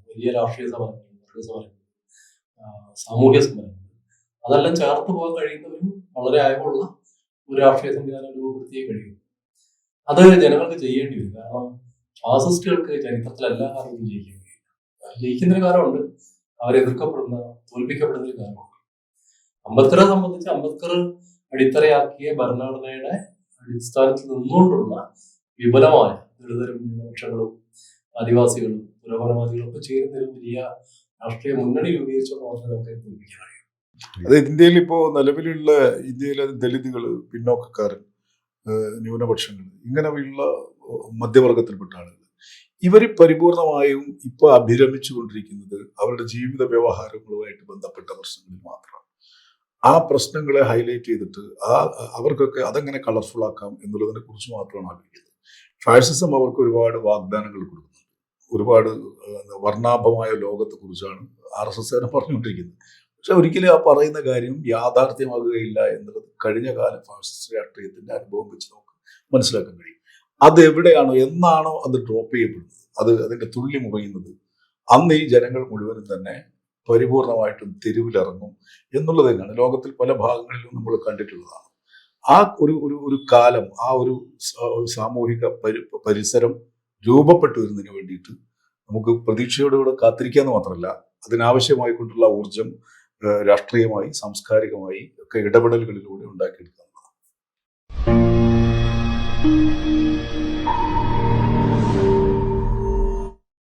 വലിയ രാഷ്ട്രീയ സമരങ്ങൾ, വർഗ സമരങ്ങൾ, സാമൂഹ്യ സമരങ്ങൾ, അതെല്ലാം ചേർത്ത് പോകാൻ കഴിയുന്ന ഒരു വളരെ അയവുള്ള ഒരു രാഷ്ട്രീയ സംവിധാനം രൂപപ്പെടുത്തിയേ കഴിയും. അത് ജനങ്ങൾക്ക് ചെയ്യേണ്ടി വരും. കാരണം ഫാസിസ്റ്റുകൾക്ക് ചരിത്രത്തിൽ എല്ലാ കാലത്തും ജയിക്കാൻ കഴിയില്ല. ജയിക്കുന്നൊരു കാലമുണ്ട്, അവരെതിർക്കപ്പെടുന്ന, തോൽപ്പിക്കപ്പെടുന്ന ഒരു കാലമുണ്ട്. അംബേദ്കറെ സംബന്ധിച്ച് അംബേദ്കർ അടിത്തറയാക്കിയ ഭരണഘടനയുടെ അടിസ്ഥാനത്തിൽ നിന്നുകൊണ്ടുള്ള വിപുലമായ ദളിതരും ന്യൂനപക്ഷങ്ങളും ആദിവാസികളും പുരോഗമനവാദികളും ഒക്കെ ചേരുന്ന ഒരു വലിയ രാഷ്ട്രീയ മുന്നണി രൂപീകരിച്ചെന്ന് മാത്രമേ നമുക്ക് തോൽപ്പിക്കാൻ കഴിയും. അത് ഇന്ത്യയിൽ ഇപ്പോൾ നിലവിലുള്ള ഇന്ത്യയിലെ ദളിതുകൾ, പിന്നോക്കക്കാരൻ, ന്യൂനപക്ഷങ്ങൾ, ഇങ്ങനെയുള്ള മധ്യവർഗത്തിൽപ്പെട്ട ആളുകൾ, ഇവർ പരിപൂർണമായും ഇപ്പോൾ അഭിരമിച്ചു കൊണ്ടിരിക്കുന്നത് അവരുടെ ജീവിത വ്യവഹാരങ്ങളുമായിട്ട് ബന്ധപ്പെട്ട പ്രശ്നങ്ങളിൽ മാത്രമാണ്. ആ പ്രശ്നങ്ങളെ ഹൈലൈറ്റ് ചെയ്തിട്ട് അവർക്കൊക്കെ അതെങ്ങനെ കളർഫുൾ ആക്കാം എന്നുള്ളതിനെ കുറിച്ച് മാത്രമാണ് ആലോചിക്കുന്നത്. ഫാഷിസം അവർക്ക് ഒരുപാട് വാഗ്ദാനങ്ങൾ കൊടുക്കുന്നുണ്ട്. ഒരുപാട് വർണ്ണാഭമായ ലോകത്തെക്കുറിച്ചാണ് RSS പറഞ്ഞുകൊണ്ടിരിക്കുന്നത്. പക്ഷെ ഒരിക്കലും ആ പറയുന്ന കാര്യം യാഥാർത്ഥ്യമാകുകയില്ല എന്നുള്ളത് കഴിഞ്ഞ കാല ഫാഷിസ്റ്റ് രാഷ്ട്രീയത്തിന്റെ അനുഭവം വെച്ച് നമുക്ക് മനസ്സിലാക്കാൻ കഴിയും. അതെവിടെയാണോ, എന്നാണോ അത് ഡ്രോപ്പ് ചെയ്യപ്പെടുന്നത്, അതിന്റെ തുള്ളി മുറിയുന്നത്, അന്ന് ഈ ജനങ്ങൾ മുഴുവനും തന്നെ പരിപൂർണമായിട്ടും തെരുവിലിറങ്ങും എന്നുള്ളത് തന്നെയാണ് ലോകത്തിൽ പല ഭാഗങ്ങളിലും നമ്മൾ കണ്ടിട്ടുള്ളതാണ്. ആ ഒരു കാലം, ആ ഒരു സാമൂഹിക പരിസരം രൂപപ്പെട്ടു വരുന്നതിന് വേണ്ടിയിട്ട് നമുക്ക് പ്രതീക്ഷയോടുകൂടെ കാത്തിരിക്കാന്ന് മാത്രമല്ല, അതിനാവശ്യമായി കൊണ്ടുള്ള ഊർജം രാഷ്ട്രീയമായി, സാംസ്കാരികമായി ഒക്കെ ഇടപെടലുകളിലൂടെ ഉണ്ടാക്കിയെടുക്കുക.